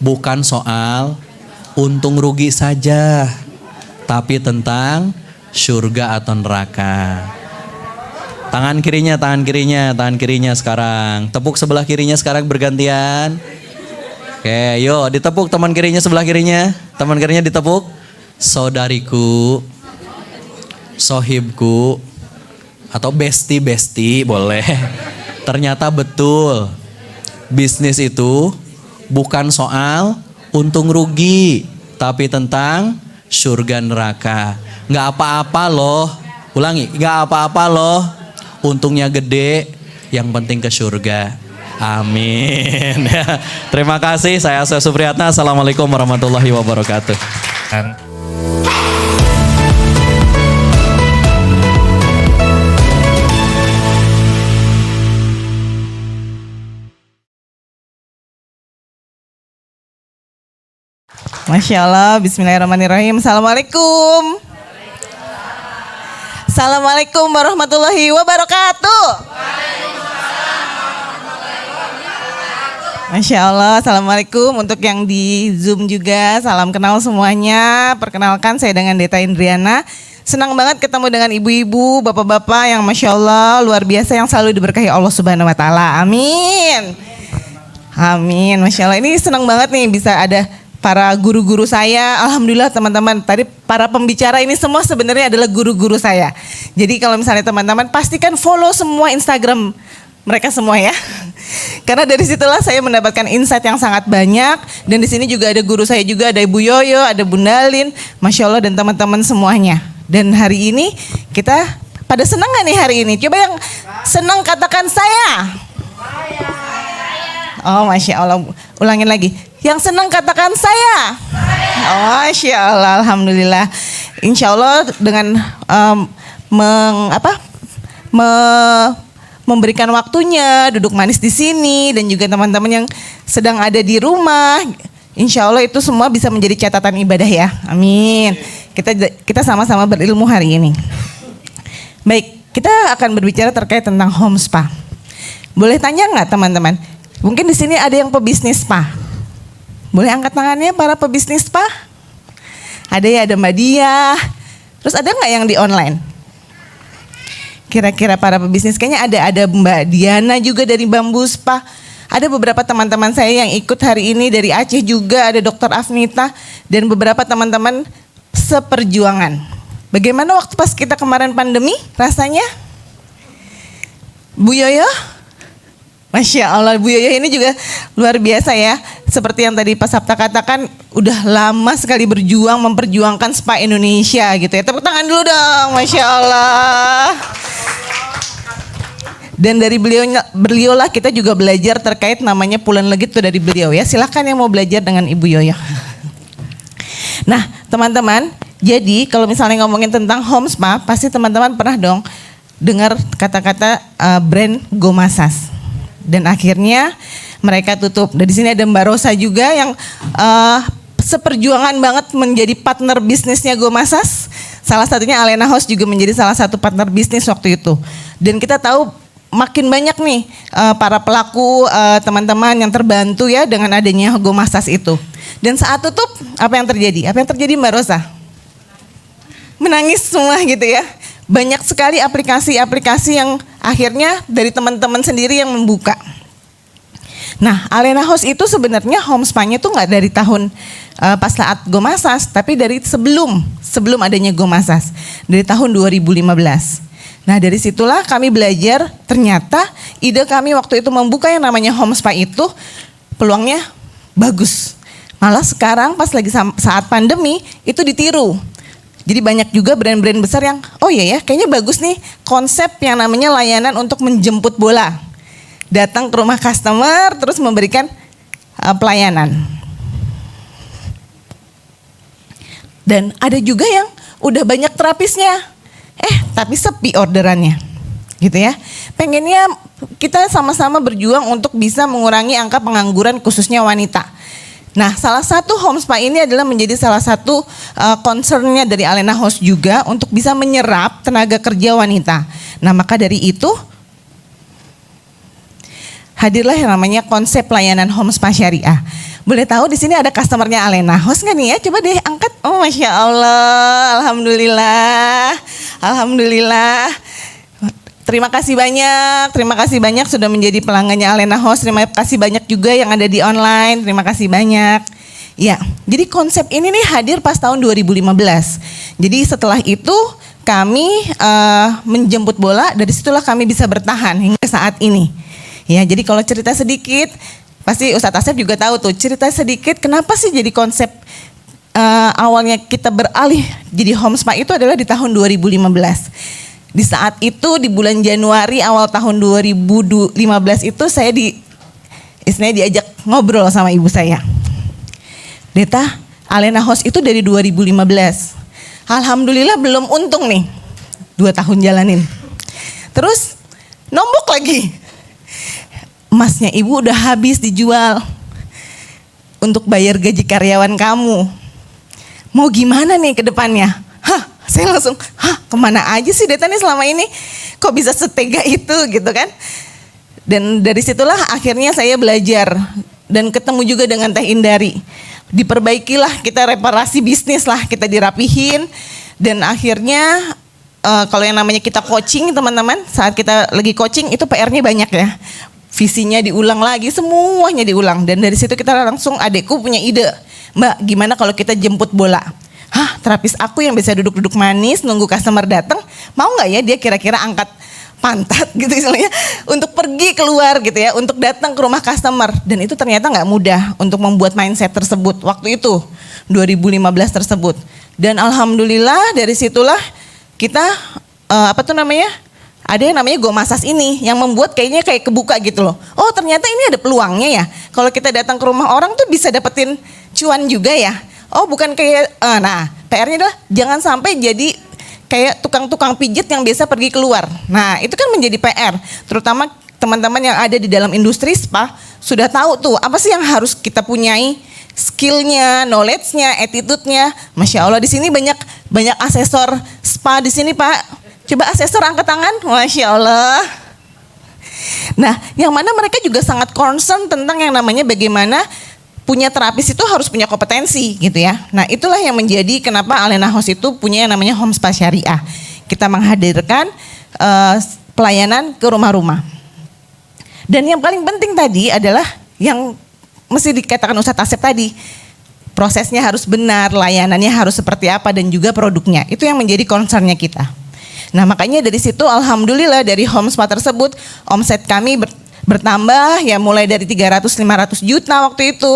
bukan soal untung rugi saja, tapi tentang surga atau neraka. Tangan kirinya sekarang. Tepuk sebelah kirinya sekarang bergantian. Oke, yuk ditepuk teman kirinya sebelah kirinya. Teman kirinya ditepuk. Saudariku, sohibku, atau besti boleh. Ternyata betul. Bisnis itu bukan soal untung rugi, tapi tentang surga neraka. Nggak apa-apa loh. Ulangi, nggak apa-apa loh. Untungnya gede, yang penting ke surga. Amin. Terima kasih, saya Asep Supriyatna. Assalamualaikum warahmatullahi wabarakatuh. Masya Allah, bismillahirrahmanirrahim. Assalamualaikum. Assalamualaikum warahmatullahi wabarakatuh. Masya Allah, Assalamualaikum. Untuk yang di Zoom juga, salam kenal semuanya. Perkenalkan, saya dengan Deta Indriana. Senang banget ketemu dengan ibu-ibu, bapak-bapak yang Masya Allah luar biasa, yang selalu diberkahi Allah Subhanahu Wa Taala. Amin. Amin, Masya Allah. Ini senang banget nih bisa ada para guru-guru saya. Alhamdulillah teman-teman, tadi para pembicara ini semua sebenarnya adalah guru-guru saya. Jadi kalau misalnya teman-teman pastikan follow semua Instagram mereka semua ya. Karena dari situlah saya mendapatkan insight yang sangat banyak. Dan di sini juga ada guru saya juga, ada Ibu Yoyo, ada Bunda Lin, Masya Allah, dan teman-teman semuanya. Dan hari ini kita pada senang gak nih hari ini? Coba yang senang katakan saya. Oh Masya Allah, ulangin lagi. Yang senang katakan saya. Oh Masya Allah, Alhamdulillah. Insya Allah dengan memberikan waktunya, duduk manis di sini, dan juga teman-teman yang sedang ada di rumah, insya Allah itu semua bisa menjadi catatan ibadah ya. Amin. Kita sama-sama berilmu hari ini. Baik, kita akan berbicara terkait tentang home spa. Boleh tanya nggak teman-teman? Mungkin di sini ada yang pebisnis spa. Boleh angkat tangannya para pebisnis spa? Ada ya, ada Mbak Dia. Terus ada nggak yang di online? Kira-kira para pebisnis kayaknya ada Mbak Diana juga dari Bambu Spa. Ada beberapa teman-teman saya yang ikut hari ini dari Aceh juga, ada Dr. Afnita dan beberapa teman-teman seperjuangan. Bagaimana waktu pas kita kemarin pandemi rasanya? Bu Yoyo? Masya Allah, Bu Yoyo ini juga luar biasa ya. Seperti yang tadi Pak Sabta katakan, udah lama sekali berjuang memperjuangkan spa Indonesia gitu ya. Tepuk tangan dulu dong, Masya Allah. Dan dari beliau lah kita juga belajar terkait namanya Pulen Legit tuh dari beliau ya. Silahkan yang mau belajar dengan Ibu Yoyo. Nah teman-teman, jadi kalau misalnya ngomongin tentang home spa, pasti teman-teman pernah dong dengar kata-kata brand Go Massage. Dan akhirnya mereka tutup. Dan di sini ada Mbak Rosa juga yang seperjuangan banget menjadi partner bisnisnya Go Massage. Salah satunya Alena House juga menjadi salah satu partner bisnis waktu itu. Dan kita tahu makin banyak nih para pelaku teman-teman yang terbantu ya dengan adanya Go Massage itu. Dan saat tutup apa yang terjadi? Apa yang terjadi Mbak Rosa? Menangis semua gitu ya. Banyak sekali aplikasi-aplikasi yang akhirnya dari teman-teman sendiri yang membuka. Nah, Alena House itu sebenarnya home spa-nya tuh nggak dari tahun pas saat Go Massage, tapi dari sebelum adanya Go Massage, dari tahun 2015. Nah, dari situlah kami belajar ternyata ide kami waktu itu membuka yang namanya home spa itu peluangnya bagus. Malah sekarang pas lagi saat pandemi itu ditiru. Jadi banyak juga brand-brand besar yang oh iya ya kayaknya bagus nih konsep yang namanya layanan untuk menjemput bola. Datang ke rumah customer terus memberikan pelayanan. Dan ada juga yang udah banyak terapisnya. Tapi sepi orderannya. Gitu ya. Pengennya kita sama-sama berjuang untuk bisa mengurangi angka pengangguran khususnya wanita. Nah, salah satu home spa ini adalah menjadi salah satu concernnya dari Alena House juga untuk bisa menyerap tenaga kerja wanita. Nah, maka dari itu hadirlah yang namanya konsep layanan home spa syariah. Boleh tahu di sini ada customernya Alena House nggak nih ya? Coba deh angkat. Oh, Masya Allah, alhamdulillah, alhamdulillah. terima kasih banyak sudah menjadi pelanggannya Alena House. Terima kasih banyak juga yang ada di online. Terima kasih banyak. Ya, jadi konsep ini nih hadir pas tahun 2015. Jadi setelah itu kami menjemput bola, dari situlah kami bisa bertahan hingga saat ini. Ya, jadi kalau cerita sedikit, pasti Ustadz Asep juga tahu tuh, cerita sedikit kenapa sih jadi konsep awalnya kita beralih jadi home spa itu adalah di tahun 2015. Di saat itu di bulan Januari awal tahun 2015 itu saya istilahnya diajak ngobrol sama ibu saya. Deta, Alena House itu dari 2015. Alhamdulillah belum untung nih. 2 tahun jalanin. Terus nombok lagi. Emasnya ibu udah habis dijual untuk bayar gaji karyawan kamu. Mau gimana nih ke depannya? Saya langsung, kemana aja sih Deta nih selama ini? Kok bisa setega itu gitu kan? Dan dari situlah akhirnya saya belajar dan ketemu juga dengan Teh Indari. Diperbaikilah, kita reparasi bisnis lah, kita dirapihin. Dan akhirnya kalau yang namanya kita coaching teman-teman, saat kita lagi coaching itu PR-nya banyak ya. Visinya diulang lagi, semuanya diulang. Dan dari situ kita langsung, adekku punya ide. Mbak, gimana kalau kita jemput bola? Terapis aku yang bisa duduk-duduk manis, nunggu customer datang, mau nggak ya dia kira-kira angkat pantat gitu istilahnya untuk pergi keluar gitu ya, untuk datang ke rumah customer. Dan itu ternyata nggak mudah untuk membuat mindset tersebut waktu itu 2015 tersebut. Dan alhamdulillah dari situlah kita ada yang namanya Go Masas ini yang membuat kayaknya kayak kebuka gitu loh. Oh ternyata ini ada peluangnya ya. Kalau kita datang ke rumah orang tuh bisa dapetin cuan juga ya. Oh bukan kayak, PR-nya adalah jangan sampai jadi kayak tukang-tukang pijit yang biasa pergi keluar. Nah itu kan menjadi PR. Terutama teman-teman yang ada di dalam industri spa sudah tahu tuh apa sih yang harus kita punyai. Skillnya, knowledge-nya, attitude-nya. Masya Allah di sini banyak asesor spa di sini Pak. Coba asesor angkat tangan. Masya Allah. Nah yang mana mereka juga sangat concern tentang yang namanya bagaimana punya terapis itu harus punya kompetensi gitu ya. Nah itulah yang menjadi kenapa Alena House itu punya yang namanya Home Spa Syariah. Kita menghadirkan pelayanan ke rumah-rumah. Dan yang paling penting tadi adalah yang mesti dikatakan Ustadz Asep tadi. Prosesnya harus benar, layanannya harus seperti apa dan juga produknya. Itu yang menjadi concernnya kita. Nah makanya dari situ alhamdulillah dari home spa tersebut omset kami bertambah ya mulai dari 300-500 juta waktu itu.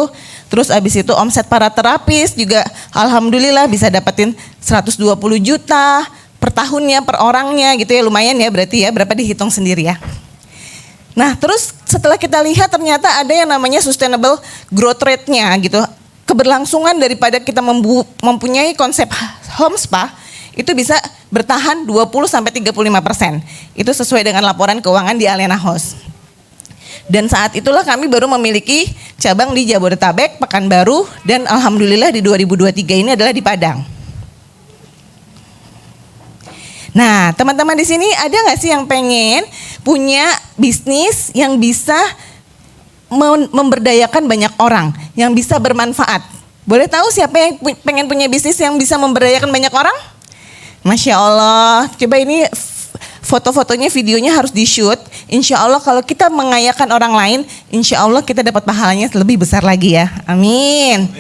Terus abis itu omset para terapis juga alhamdulillah bisa dapetin 120 juta per tahunnya, per orangnya gitu ya, lumayan ya berarti ya, berapa dihitung sendiri ya. Nah terus setelah kita lihat ternyata ada yang namanya sustainable growth rate-nya gitu. Keberlangsungan daripada kita mempunyai konsep home spa itu bisa bertahan 20-35%. Itu sesuai dengan laporan keuangan di Alena House. Dan saat itulah kami baru memiliki cabang di Jabodetabek, Pekanbaru, dan alhamdulillah di 2023 ini adalah di Padang. Nah, teman-teman di sini ada nggak sih yang pengen punya bisnis yang bisa memberdayakan banyak orang, yang bisa bermanfaat? Boleh tahu siapa yang pengen punya bisnis yang bisa memberdayakan banyak orang? Masya Allah, coba ini foto-fotonya, videonya harus di-shoot. Insya Allah kalau kita mengayakan orang lain, insya Allah kita dapat pahalanya lebih besar lagi ya. Amin.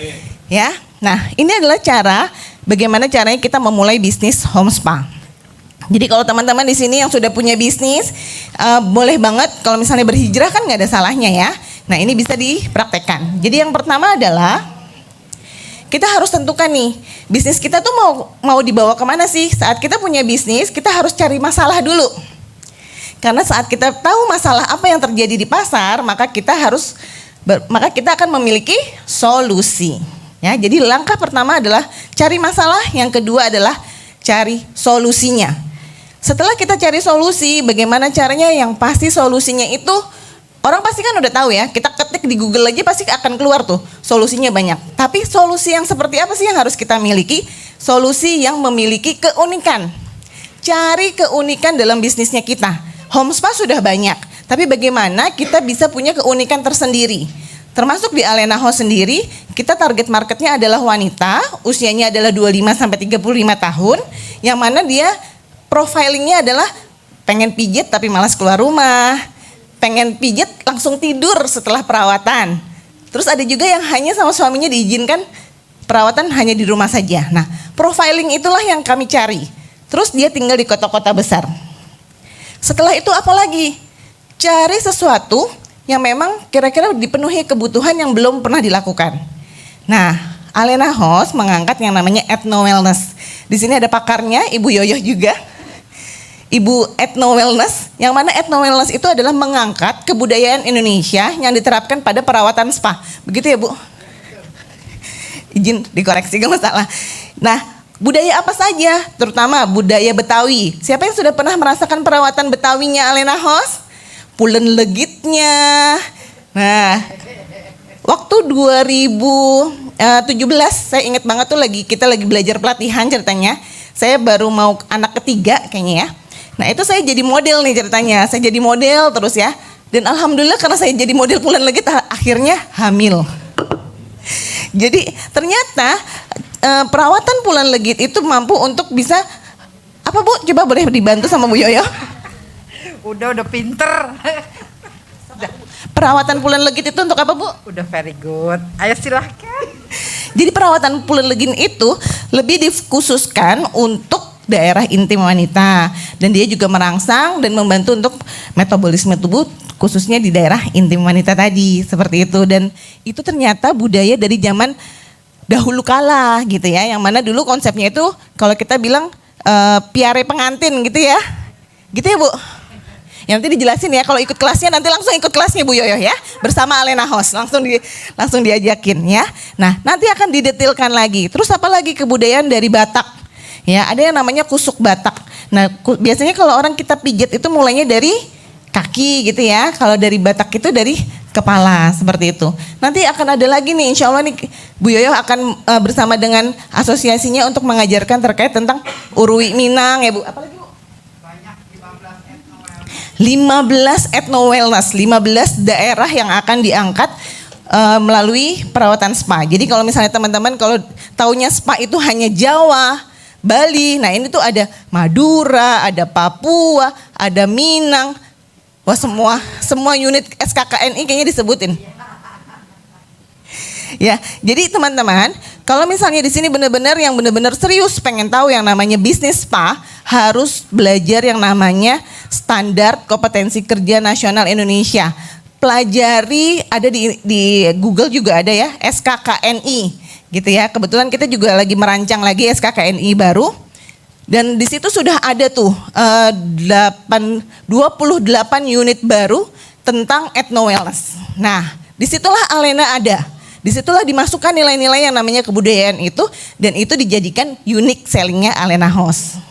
Ya, nah ini adalah bagaimana caranya kita memulai bisnis home spa. Jadi kalau teman-teman di sini yang sudah punya bisnis, boleh banget kalau misalnya berhijrah kan nggak ada salahnya ya. Nah ini bisa dipraktekkan. Jadi yang pertama adalah kita harus tentukan nih, bisnis kita tuh mau dibawa kemana sih? Saat kita punya bisnis, kita harus cari masalah dulu. Karena saat kita tahu masalah apa yang terjadi di pasar, maka kita akan memiliki solusi. Ya, jadi langkah pertama adalah cari masalah, yang kedua adalah cari solusinya. Setelah kita cari solusi, bagaimana caranya? Yang pasti solusinya itu orang pasti kan udah tahu ya, kita ketik di Google aja pasti akan keluar tuh solusinya banyak. Tapi solusi yang seperti apa sih yang harus kita miliki? Solusi yang memiliki keunikan. Cari keunikan dalam bisnisnya kita. Home spa sudah banyak, tapi bagaimana kita bisa punya keunikan tersendiri? Termasuk di Alena House sendiri, kita target marketnya adalah wanita, usianya adalah 25-35 tahun, yang mana dia profilingnya adalah pengen pijet tapi malas keluar rumah, pengen pijet langsung tidur setelah perawatan. Terus ada juga yang hanya sama suaminya diizinkan perawatan hanya di rumah saja. Nah, profiling itulah yang kami cari. Terus dia tinggal di kota-kota besar. Setelah itu apa lagi? Cari sesuatu yang memang kira-kira dipenuhi kebutuhan yang belum pernah dilakukan. Nah, Alena House mengangkat yang namanya ethno wellness. Di sini ada pakarnya, Ibu Yoyo juga. Ibu ethno wellness, yang mana ethno wellness itu adalah mengangkat kebudayaan Indonesia yang diterapkan pada perawatan spa. Begitu ya, Bu? Izin dikoreksi, gak masalah. Nah, budaya apa saja? Terutama budaya Betawi. Siapa yang sudah pernah merasakan perawatan Betawinya Alena House? Pulen legitnya. Nah, waktu 2017 saya ingat banget tuh kita lagi belajar pelatihan ceritanya. Saya baru mau anak ketiga kayaknya ya. Nah, itu saya jadi model nih ceritanya. Saya jadi model terus ya. Dan alhamdulillah karena saya jadi model pulen legit akhirnya hamil. Jadi ternyata perawatan pulen legit itu mampu untuk bisa apa, Bu? Coba boleh dibantu sama Bu Yoyo? Udah pinter. Perawatan pulen legit itu untuk apa, Bu? Udah very good. Ayo silahkan. Jadi perawatan pulen legit itu lebih dikhususkan untuk daerah intim wanita. Dan dia juga merangsang dan membantu untuk metabolisme tubuh khususnya di daerah intim wanita tadi. Seperti itu. Dan itu ternyata budaya dari zaman dahulu kala gitu ya. Yang mana dulu konsepnya itu kalau kita bilang piare pengantin gitu ya. Gitu ya, Bu? Ya, nanti dijelasin ya, kalau ikut kelasnya nanti langsung ikut kelasnya Bu Yoyo ya, bersama Alena House, langsung diajakin ya. Nah, nanti akan didetilkan lagi. Terus apa lagi kebudayaan dari Batak? Ya, ada yang namanya kusuk Batak. Nah, biasanya kalau orang kita pijat itu mulainya dari kaki gitu ya. Kalau dari Batak itu dari kepala, seperti itu. Nanti akan ada lagi nih, insya Allah nih Bu Yoyo akan bersama dengan asosiasinya untuk mengajarkan terkait tentang Urwi Minang ya Bu. Apa lagi Bu? 15 ethno wellness, 15 daerah yang akan diangkat melalui perawatan spa. Jadi kalau misalnya teman-teman kalau taunya spa itu hanya Jawa, Bali, nah ini tuh ada Madura, ada Papua, ada Minang. Wah, semua unit SKKNI kayaknya disebutin. Ya, jadi teman-teman, kalau misalnya di sini benar-benar yang benar-benar serius pengen tahu yang namanya bisnis spa, harus belajar yang namanya Standar Kompetensi Kerja Nasional Indonesia. Pelajari, ada di Google juga ada ya, SKKNI gitu ya. Kebetulan kita juga lagi merancang lagi SKKNI baru. Dan di situ sudah ada tuh 28 unit baru tentang ethno wellness. Nah, disitulah Alena ada. Disitulah dimasukkan nilai-nilai yang namanya kebudayaan itu, dan itu dijadikan unique sellingnya Alena House.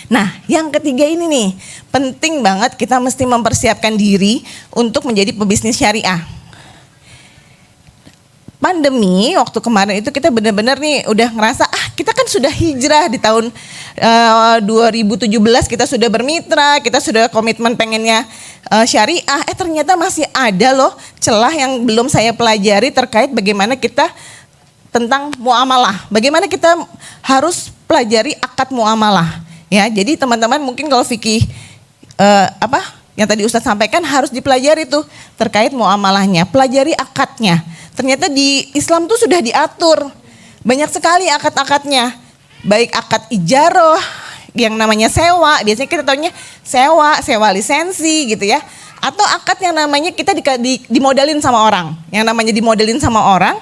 Nah, yang ketiga ini nih, penting banget kita mesti mempersiapkan diri untuk menjadi pebisnis syariah. Pandemi waktu kemarin itu kita benar-benar nih udah ngerasa kita kan sudah hijrah di tahun 2017, kita sudah bermitra, kita sudah komitmen pengennya syariah. Ternyata masih ada loh celah yang belum saya pelajari terkait bagaimana kita tentang muamalah. Bagaimana kita harus pelajari akad muamalah. Ya, jadi teman-teman mungkin kalau fikih yang tadi Ustadz sampaikan harus dipelajari tuh terkait muamalahnya, pelajari akadnya. Ternyata di Islam tuh sudah diatur banyak sekali akad-akadnya, baik akad ijaroh yang namanya sewa, biasanya kita taunya sewa lisensi gitu ya, atau akad yang namanya kita dimodalin sama orang, yang namanya dimodalin sama orang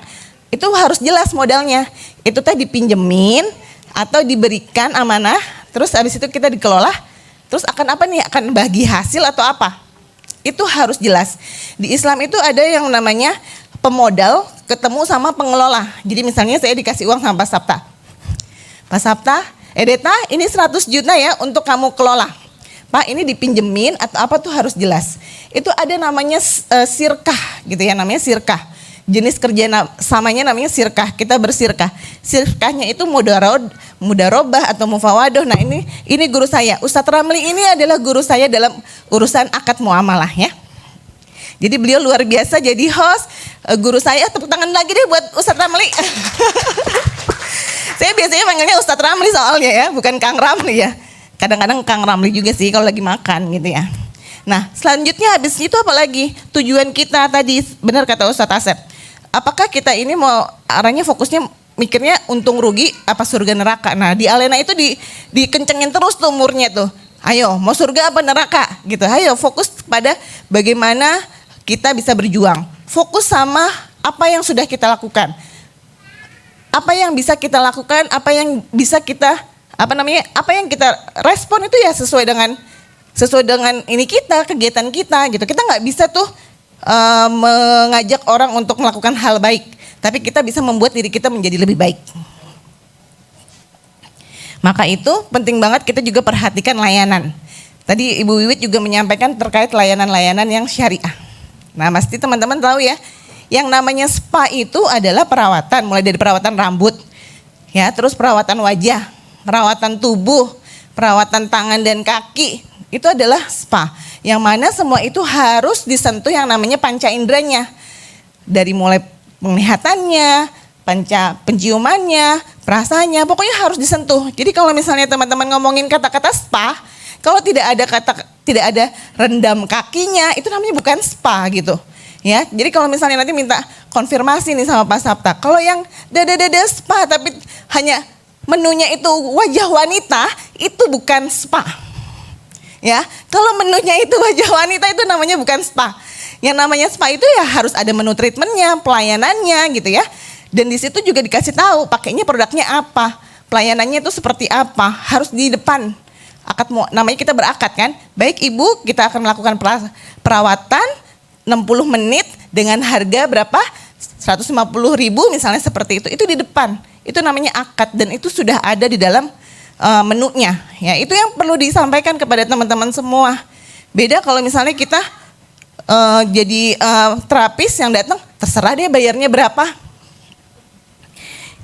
itu harus jelas modalnya, itu teh dipinjemin atau diberikan amanah, terus habis itu kita dikelola, terus akan apa nih, akan bagi hasil atau apa, itu harus jelas. Di Islam itu ada yang namanya pemodal ketemu sama pengelola. Jadi misalnya saya dikasih uang sama Pak Sabta. Pak Sabta, Deta ini 100 juta ya untuk kamu kelola. Pak ini dipinjemin atau apa tuh harus jelas. Itu ada namanya sirkah gitu ya, namanya sirkah. Jenis kerja samanya namanya sirkah, kita bersirkah. Sirkahnya itu mudarobah atau mufawadoh. Nah ini guru saya, Ustadz Ramli ini adalah guru saya dalam urusan akad muamalah ya. Jadi beliau luar biasa jadi host, guru saya, tepuk tangan lagi deh buat Ustadz Ramli. Saya biasanya panggilnya Ustadz Ramli soalnya ya, bukan Kang Ramli ya. Kadang-kadang Kang Ramli juga sih kalau lagi makan gitu ya. Nah selanjutnya habis itu apa lagi? Tujuan kita tadi benar kata Ustadz Asep. Apakah kita ini mau arahnya fokusnya mikirnya untung rugi apa surga neraka? Nah di Alena itu dikencengin terus tuh umurnya tuh. Ayo mau surga apa neraka gitu. Ayo fokus pada bagaimana kita bisa berjuang. Fokus sama apa yang sudah kita lakukan. Apa yang bisa kita lakukan, apa yang bisa kita apa yang kita respon itu ya sesuai dengan ini kita, kegiatan kita gitu. Kita nggak bisa tuh mengajak orang untuk melakukan hal baik, tapi kita bisa membuat diri kita menjadi lebih baik. Maka itu penting banget kita juga perhatikan layanan. Tadi Ibu Wiwit juga menyampaikan terkait layanan-layanan yang syariah. Nah pasti teman-teman tahu ya, yang namanya spa itu adalah perawatan, mulai dari perawatan rambut, ya, terus perawatan wajah, perawatan tubuh, perawatan tangan dan kaki, itu adalah spa. Yang mana semua itu harus disentuh yang namanya panca inderanya. Dari mulai penglihatannya, panca penciumannya, perasaannya, pokoknya harus disentuh. Jadi kalau misalnya teman-teman ngomongin kata-kata spa, kalau tidak ada rendam kakinya, itu namanya bukan spa gitu. Ya, jadi kalau misalnya nanti minta konfirmasi nih sama Pak Sapta, kalau yang dada spa tapi hanya menunya itu wajah wanita, itu bukan spa. Ya, kalau menunya itu wajah wanita itu namanya bukan spa. Yang namanya spa itu ya harus ada menu treatmentnya, pelayanannya gitu ya. Dan di situ juga dikasih tahu pakainya produknya apa, pelayanannya itu seperti apa, harus di depan. Namanya kita berakad kan. Baik Ibu, kita akan melakukan perawatan 60 menit dengan harga berapa? 150.000 misalnya seperti itu. Itu di depan. Itu namanya akad dan itu sudah ada di dalam menunya. Ya, itu yang perlu disampaikan kepada teman-teman semua. Beda kalau misalnya kita jadi terapis yang datang, terserah dia bayarnya berapa.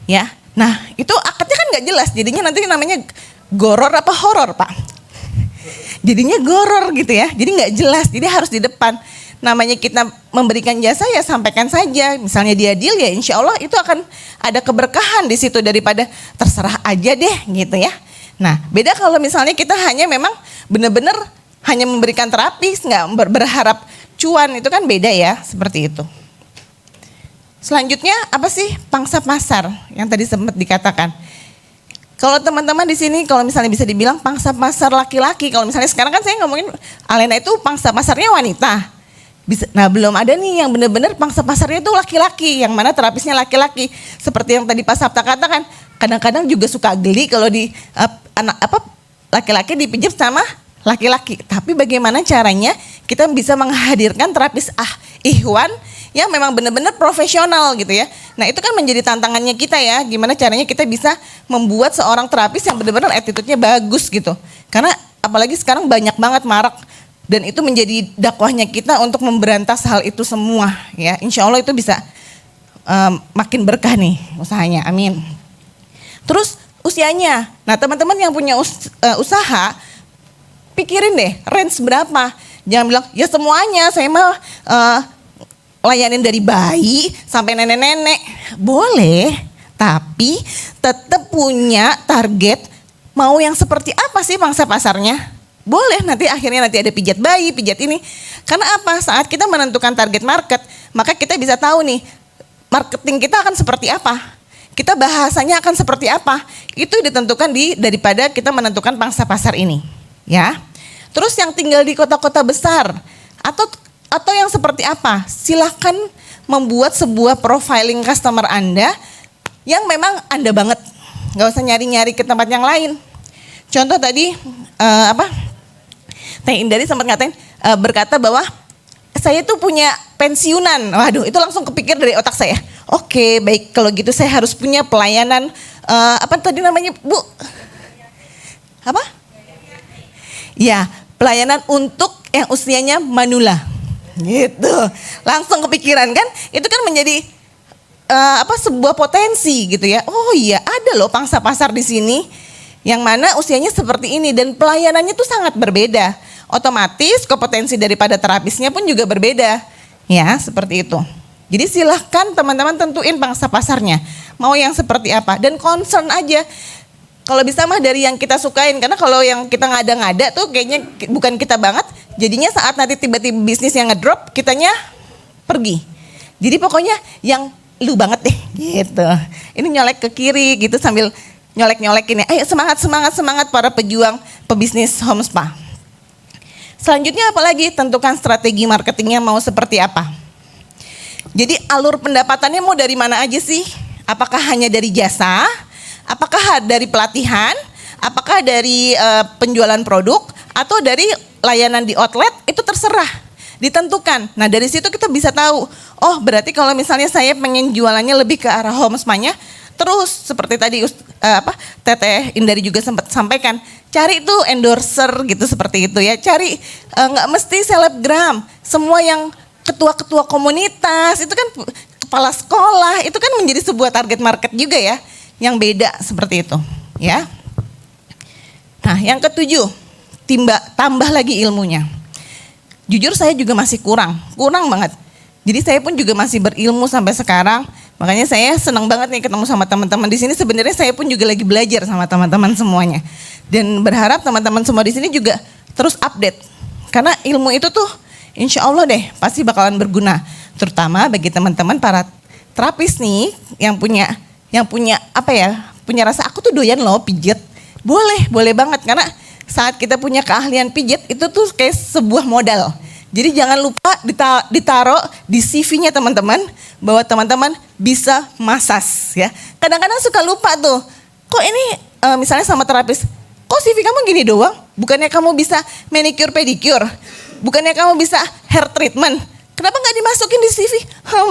Ya, nah itu akadnya kan nggak jelas. Jadinya nanti namanya goror apa horor Pak? Jadinya goror gitu ya. Jadi nggak jelas. Jadi harus di depan. Namanya kita memberikan jasa ya sampaikan saja. Misalnya dia deal ya insya Allah itu akan ada keberkahan di situ daripada terserah aja deh gitu ya. Nah beda kalau misalnya kita hanya memang benar-benar hanya memberikan terapi, nggak berharap cuan, itu kan beda ya seperti itu. Selanjutnya apa sih pangsa pasar yang tadi sempat dikatakan? Kalau teman-teman di sini kalau misalnya bisa dibilang pangsa pasar laki-laki, kalau misalnya sekarang kan saya ngomongin Alena itu pangsa pasarnya wanita. Nah belum ada nih yang benar-benar pangsa pasarnya itu laki-laki, yang mana terapisnya laki-laki. Seperti yang tadi Pak Sapta katakan, kadang-kadang juga suka geli kalau di laki-laki dipijat sama laki-laki. Tapi bagaimana caranya kita bisa menghadirkan terapis Ikhwan yang memang benar-benar profesional gitu ya. Nah itu kan menjadi tantangannya kita ya, gimana caranya kita bisa membuat seorang terapis yang benar-benar attitude-nya bagus gitu. Karena apalagi sekarang banyak banget marak. Dan itu menjadi dakwahnya kita untuk memberantas hal itu semua ya. Insya Allah itu bisa makin berkah nih usahanya, amin. Terus usianya, nah teman-teman yang punya usaha, pikirin deh range berapa. Jangan bilang ya semuanya saya mah layanin dari bayi sampai nenek-nenek. Boleh, tapi tetap punya target mau yang seperti apa sih pangsa pasarnya. Boleh nanti akhirnya nanti ada pijat bayi, pijat ini. Karena apa? Saat kita menentukan target market, maka kita bisa tahu nih marketing kita akan seperti apa. Kita bahasanya akan seperti apa. Itu ditentukan daripada kita menentukan pangsa pasar ini, ya. Terus yang tinggal di kota-kota besar atau yang seperti apa? Silahkan membuat sebuah profiling customer Anda yang memang Anda banget. Nggak usah nyari-nyari ke tempat yang lain. Contoh tadi Teh Indari sempat berkata bahwa saya tuh punya pensiunan. Waduh, itu langsung kepikir dari otak saya. Oke, baik kalau gitu saya harus punya pelayanan apa tadi namanya, Bu? Apa? Ya, pelayanan untuk yang usianya manula. Gitu. Langsung kepikiran kan? Itu kan menjadi sebuah potensi gitu ya. Oh iya, ada loh pangsa pasar di sini yang mana usianya seperti ini dan pelayanannya tuh sangat berbeda. Otomatis kompetensi daripada terapisnya pun juga berbeda. Ya, seperti itu. Jadi silahkan teman-teman tentuin pangsa pasarnya. mau yang seperti apa, dan concern aja. Kalau bisa mah dari yang kita sukain, karena kalau yang kita ngada-ngada tuh kayaknya bukan kita banget, jadinya saat nanti tiba-tiba bisnis yang ngedrop, kitanya pergi. Jadi pokoknya yang lu banget deh gitu. Ini nyolek ke kiri gitu sambil nyolek-nyolek ini. Ayo semangat para pejuang pebisnis home spa. Selanjutnya apalagi, tentukan strategi marketingnya mau seperti apa. Jadi alur pendapatannya mau dari mana aja sih? Apakah hanya dari jasa? Apakah dari pelatihan? Apakah dari penjualan produk? Atau dari layanan di outlet? Itu terserah, ditentukan. Nah dari situ kita bisa tahu, oh berarti kalau misalnya saya pengen jualannya lebih ke arah home spa-nya, terus seperti tadi Teteh Indari juga sempat sampaikan, cari tuh endorser gitu seperti itu ya. Cari nggak mesti selebgram, semua yang ketua-ketua komunitas itu kan, kepala sekolah itu kan menjadi sebuah target market juga ya, yang beda seperti itu ya. Nah yang ketujuh, tambah lagi ilmunya. Jujur saya juga masih kurang banget. Jadi saya pun juga masih berilmu sampai sekarang. Makanya saya senang banget nih ketemu sama teman-teman di sini. Sebenarnya saya pun juga lagi belajar sama teman-teman semuanya. Dan berharap teman-teman semua di sini juga terus update. Karena ilmu itu tuh insya Allah deh pasti bakalan berguna. Terutama bagi teman-teman para terapis nih yang punya punya rasa aku tuh doyan loh pijet. Boleh banget, karena saat kita punya keahlian pijet itu tuh kayak sebuah modal. Jadi jangan lupa ditaruh di CV-nya teman-teman bahwa teman-teman bisa massage ya. Kadang-kadang suka lupa tuh. Kok ini misalnya sama terapis, kok CV kamu gini doang? Bukannya kamu bisa manicure pedicure? Bukannya kamu bisa hair treatment? Kenapa nggak dimasukin di CV?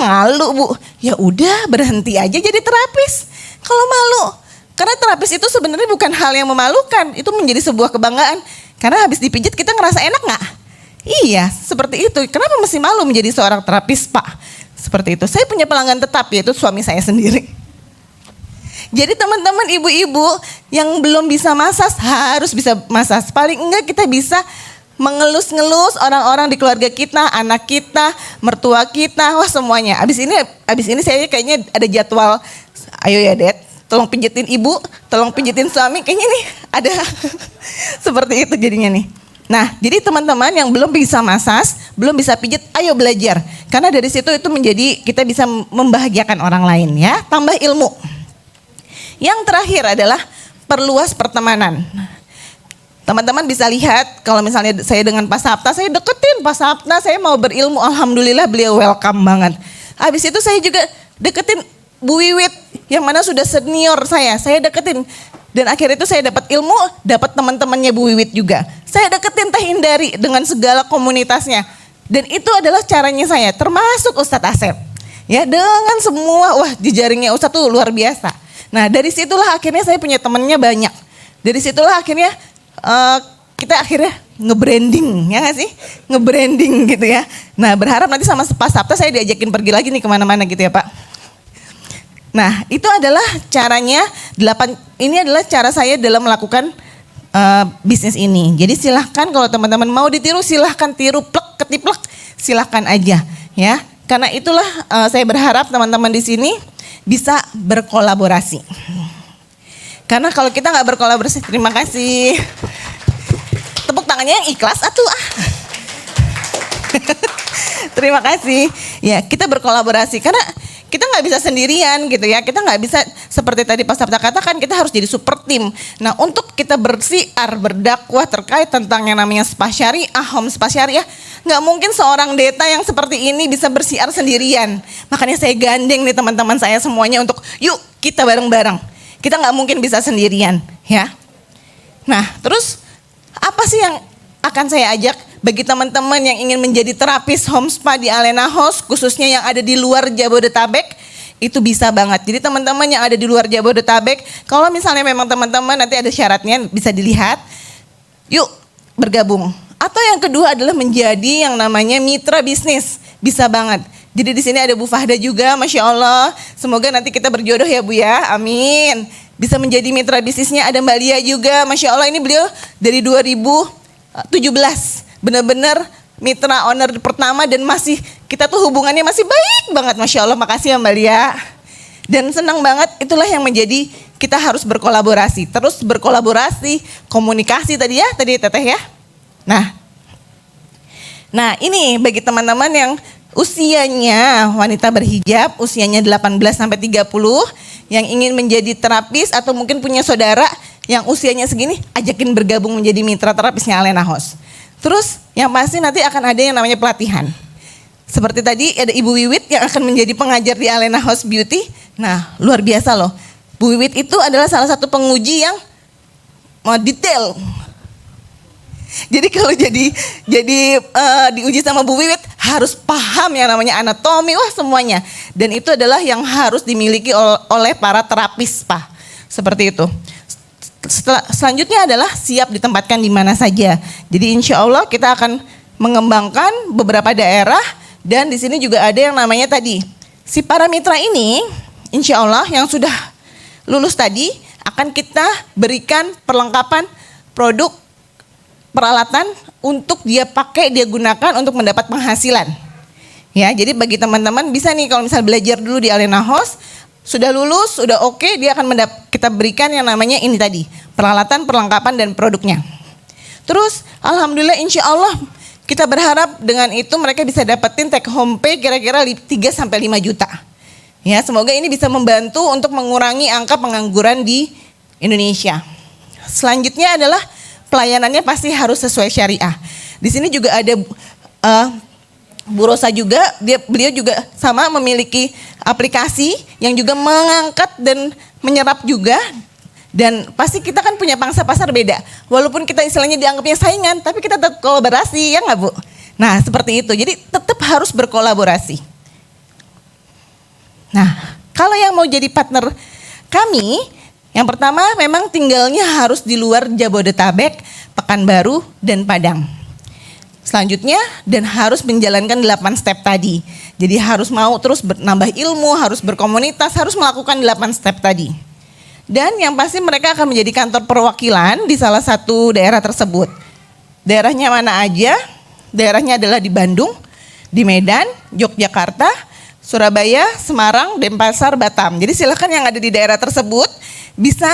Malu Bu. Ya udah berhenti aja jadi terapis. Kalau malu, karena terapis itu sebenarnya bukan hal yang memalukan, itu menjadi sebuah kebanggaan. Karena habis dipijit kita ngerasa enak nggak? Iya, seperti itu. Kenapa mesti malu menjadi seorang terapis, Pak? Seperti itu. Saya punya pelanggan tetap, yaitu suami saya sendiri. Jadi teman-teman ibu-ibu yang belum bisa massage harus bisa massage. Paling enggak kita bisa mengelus-ngelus orang-orang di keluarga kita, anak kita, mertua kita, wah semuanya. Abis ini saya kayaknya ada jadwal. Ayo ya Dad, tolong pijitin ibu, tolong pijitin suami. Kayaknya nih ada seperti itu jadinya nih. Nah, jadi teman-teman yang belum bisa massage, belum bisa pijit, ayo belajar. Karena dari situ itu menjadi kita bisa membahagiakan orang lain ya. Tambah ilmu. Yang terakhir adalah perluas pertemanan. Teman-teman bisa lihat kalau misalnya saya dengan Pak Sapta, saya deketin Pak Sapta, saya mau berilmu, alhamdulillah beliau welcome banget. Habis itu saya juga deketin Bu Wiwit yang mana sudah senior saya deketin. Dan akhirnya itu saya dapat ilmu, dapat teman-temannya Bu Wiwit juga. Saya deketin Teh Indari dengan segala komunitasnya. Dan itu adalah caranya saya, termasuk Ustadz Asep. Ya dengan semua, wah jejaringnya Ustadz tuh luar biasa. Nah dari situlah akhirnya saya punya temannya banyak. Dari situlah akhirnya kita akhirnya nge-branding, ya gak sih? Nge-branding gitu ya. Nah berharap nanti sama Pak Sapta saya diajakin pergi lagi nih kemana-mana gitu ya Pak. Nah itu adalah caranya, ini adalah cara saya dalam melakukan bisnis ini. Jadi silahkan kalau teman-teman mau ditiru silahkan tiru, plek ketiplek silahkan aja ya. Karena itulah saya berharap teman-teman di sini bisa berkolaborasi. Karena kalau kita nggak berkolaborasi, terima kasih. Tepuk tangannya yang ikhlas atuh ah. Terima kasih. Ya kita berkolaborasi karena kita nggak bisa sendirian gitu ya. Kita nggak bisa seperti tadi Pak Sabta katakan, kita harus jadi super tim. Nah untuk kita bersiar, berdakwah terkait tentang yang namanya spa syariah, home spa syariah, nggak mungkin seorang deta yang seperti ini bisa bersiar sendirian. Makanya saya gandeng nih teman-teman saya semuanya untuk yuk kita bareng-bareng. Kita nggak mungkin bisa sendirian, ya. Nah, terus apa sih yang akan saya ajak bagi teman-teman yang ingin menjadi terapis home spa di Alena House, khususnya yang ada di luar Jabodetabek, itu bisa banget. Jadi teman-teman yang ada di luar Jabodetabek, kalau misalnya memang teman-teman nanti ada syaratnya bisa dilihat, yuk bergabung. Atau yang kedua adalah menjadi yang namanya mitra bisnis, bisa banget. Jadi di sini ada Bu Fahda juga, Masya Allah. Semoga nanti kita berjodoh ya Bu ya, amin. Bisa menjadi mitra bisnisnya, ada Mbak Lia juga, Masya Allah ini beliau dari 2017. Benar-benar mitra owner pertama dan masih, kita tuh hubungannya masih baik banget, Masya Allah. Makasih ya Mbak Lia. Dan senang banget, itulah yang menjadi kita harus berkolaborasi. Terus berkolaborasi, komunikasi tadi ya, tadi Teteh ya. Nah ini bagi teman-teman yang usianya wanita berhijab, usianya 18 sampai 30, yang ingin menjadi terapis atau mungkin punya saudara yang usianya segini, ajakin bergabung menjadi mitra terapisnya Alena House. Terus yang pasti nanti akan ada yang namanya pelatihan. Seperti tadi ada Ibu Wiwit yang akan menjadi pengajar di Alena House Beauty. Nah luar biasa loh. Bu Wiwit itu adalah salah satu penguji yang detail. Jadi kalau jadi diuji sama Bu Wiwit harus paham yang namanya anatomi, wah semuanya. Dan itu adalah yang harus dimiliki oleh para terapis, Pak. Seperti itu. Selanjutnya adalah siap ditempatkan di mana saja. Jadi insya Allah kita akan mengembangkan beberapa daerah dan di sini juga ada yang namanya tadi si para mitra ini, insya Allah yang sudah lulus tadi akan kita berikan perlengkapan produk peralatan untuk dia pakai, dia gunakan untuk mendapat penghasilan. Ya, jadi bagi teman-teman bisa nih kalau misal belajar dulu di Alena House, sudah lulus, sudah oke, dia akan kita berikan yang namanya ini tadi, peralatan, perlengkapan dan produknya. Terus alhamdulillah insya Allah kita berharap dengan itu mereka bisa dapetin take home pay kira-kira 3 sampai 5 juta. Ya, semoga ini bisa membantu untuk mengurangi angka pengangguran di Indonesia. Selanjutnya adalah pelayanannya pasti harus sesuai syariah. Di sini juga ada Bu Rosa juga, beliau juga sama memiliki aplikasi yang juga mengangkat dan menyerap juga. Dan pasti kita kan punya pangsa pasar beda. Walaupun kita istilahnya dianggapnya saingan, tapi kita tetap kolaborasi, ya nggak Bu? Nah seperti itu, jadi tetap harus berkolaborasi. Nah kalau yang mau jadi partner kami, yang pertama memang tinggalnya harus di luar Jabodetabek, Pekanbaru, dan Padang. Selanjutnya dan harus menjalankan 8 step tadi. Jadi harus mau terus nambah ilmu, harus berkomunitas, harus melakukan 8 step tadi. Dan yang pasti mereka akan menjadi kantor perwakilan di salah satu daerah tersebut. Daerahnya mana aja? Daerahnya adalah di Bandung, di Medan, Yogyakarta, Surabaya, Semarang, Denpasar, Batam. Jadi silakan yang ada di daerah tersebut bisa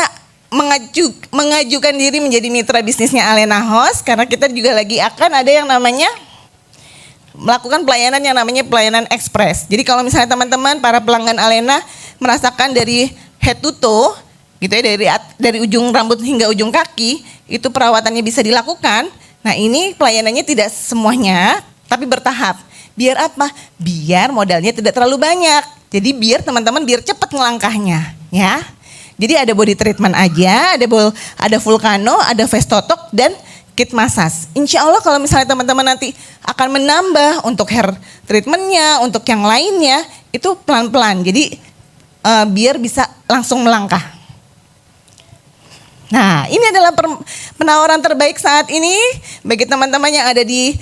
mengajukan diri menjadi mitra bisnisnya Alena House karena kita juga lagi akan ada yang namanya melakukan pelayanan yang namanya pelayanan ekspres. Jadi kalau misalnya teman-teman para pelanggan Alena merasakan dari head to toe gitu ya, dari ujung rambut hingga ujung kaki itu perawatannya bisa dilakukan. Nah ini pelayanannya tidak semuanya tapi bertahap. Biar apa? Biar modalnya tidak terlalu banyak. Jadi biar teman-teman biar cepat ngelangkahnya ya. Jadi ada body treatment aja, ada Vulcano, ada face totok dan kit massage. Insya Allah kalau misalnya teman-teman nanti akan menambah untuk hair treatmentnya, untuk yang lainnya itu pelan-pelan. Jadi biar bisa langsung melangkah. Nah ini adalah penawaran terbaik saat ini bagi teman-teman yang ada di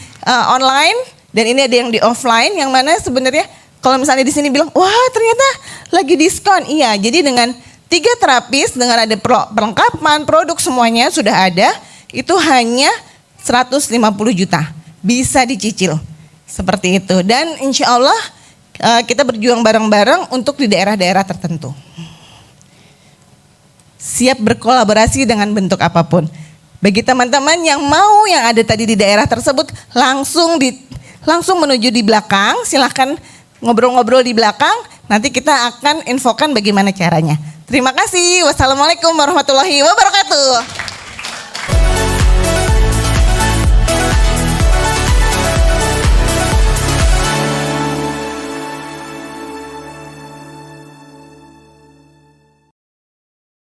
online dan ini ada yang di offline yang mana sebenarnya kalau misalnya di sini bilang wah ternyata lagi diskon. Iya jadi dengan 3 terapis dengan ada perlengkapan, produk semuanya sudah ada, itu hanya 150 juta. Bisa dicicil. Seperti itu. Dan insya Allah kita berjuang bareng-bareng untuk di daerah-daerah tertentu. Siap berkolaborasi dengan bentuk apapun. Bagi teman-teman yang mau yang ada tadi di daerah tersebut, langsung menuju di belakang, silahkan ngobrol-ngobrol di belakang, nanti kita akan infokan bagaimana caranya. Terima kasih. Wassalamualaikum warahmatullahi wabarakatuh.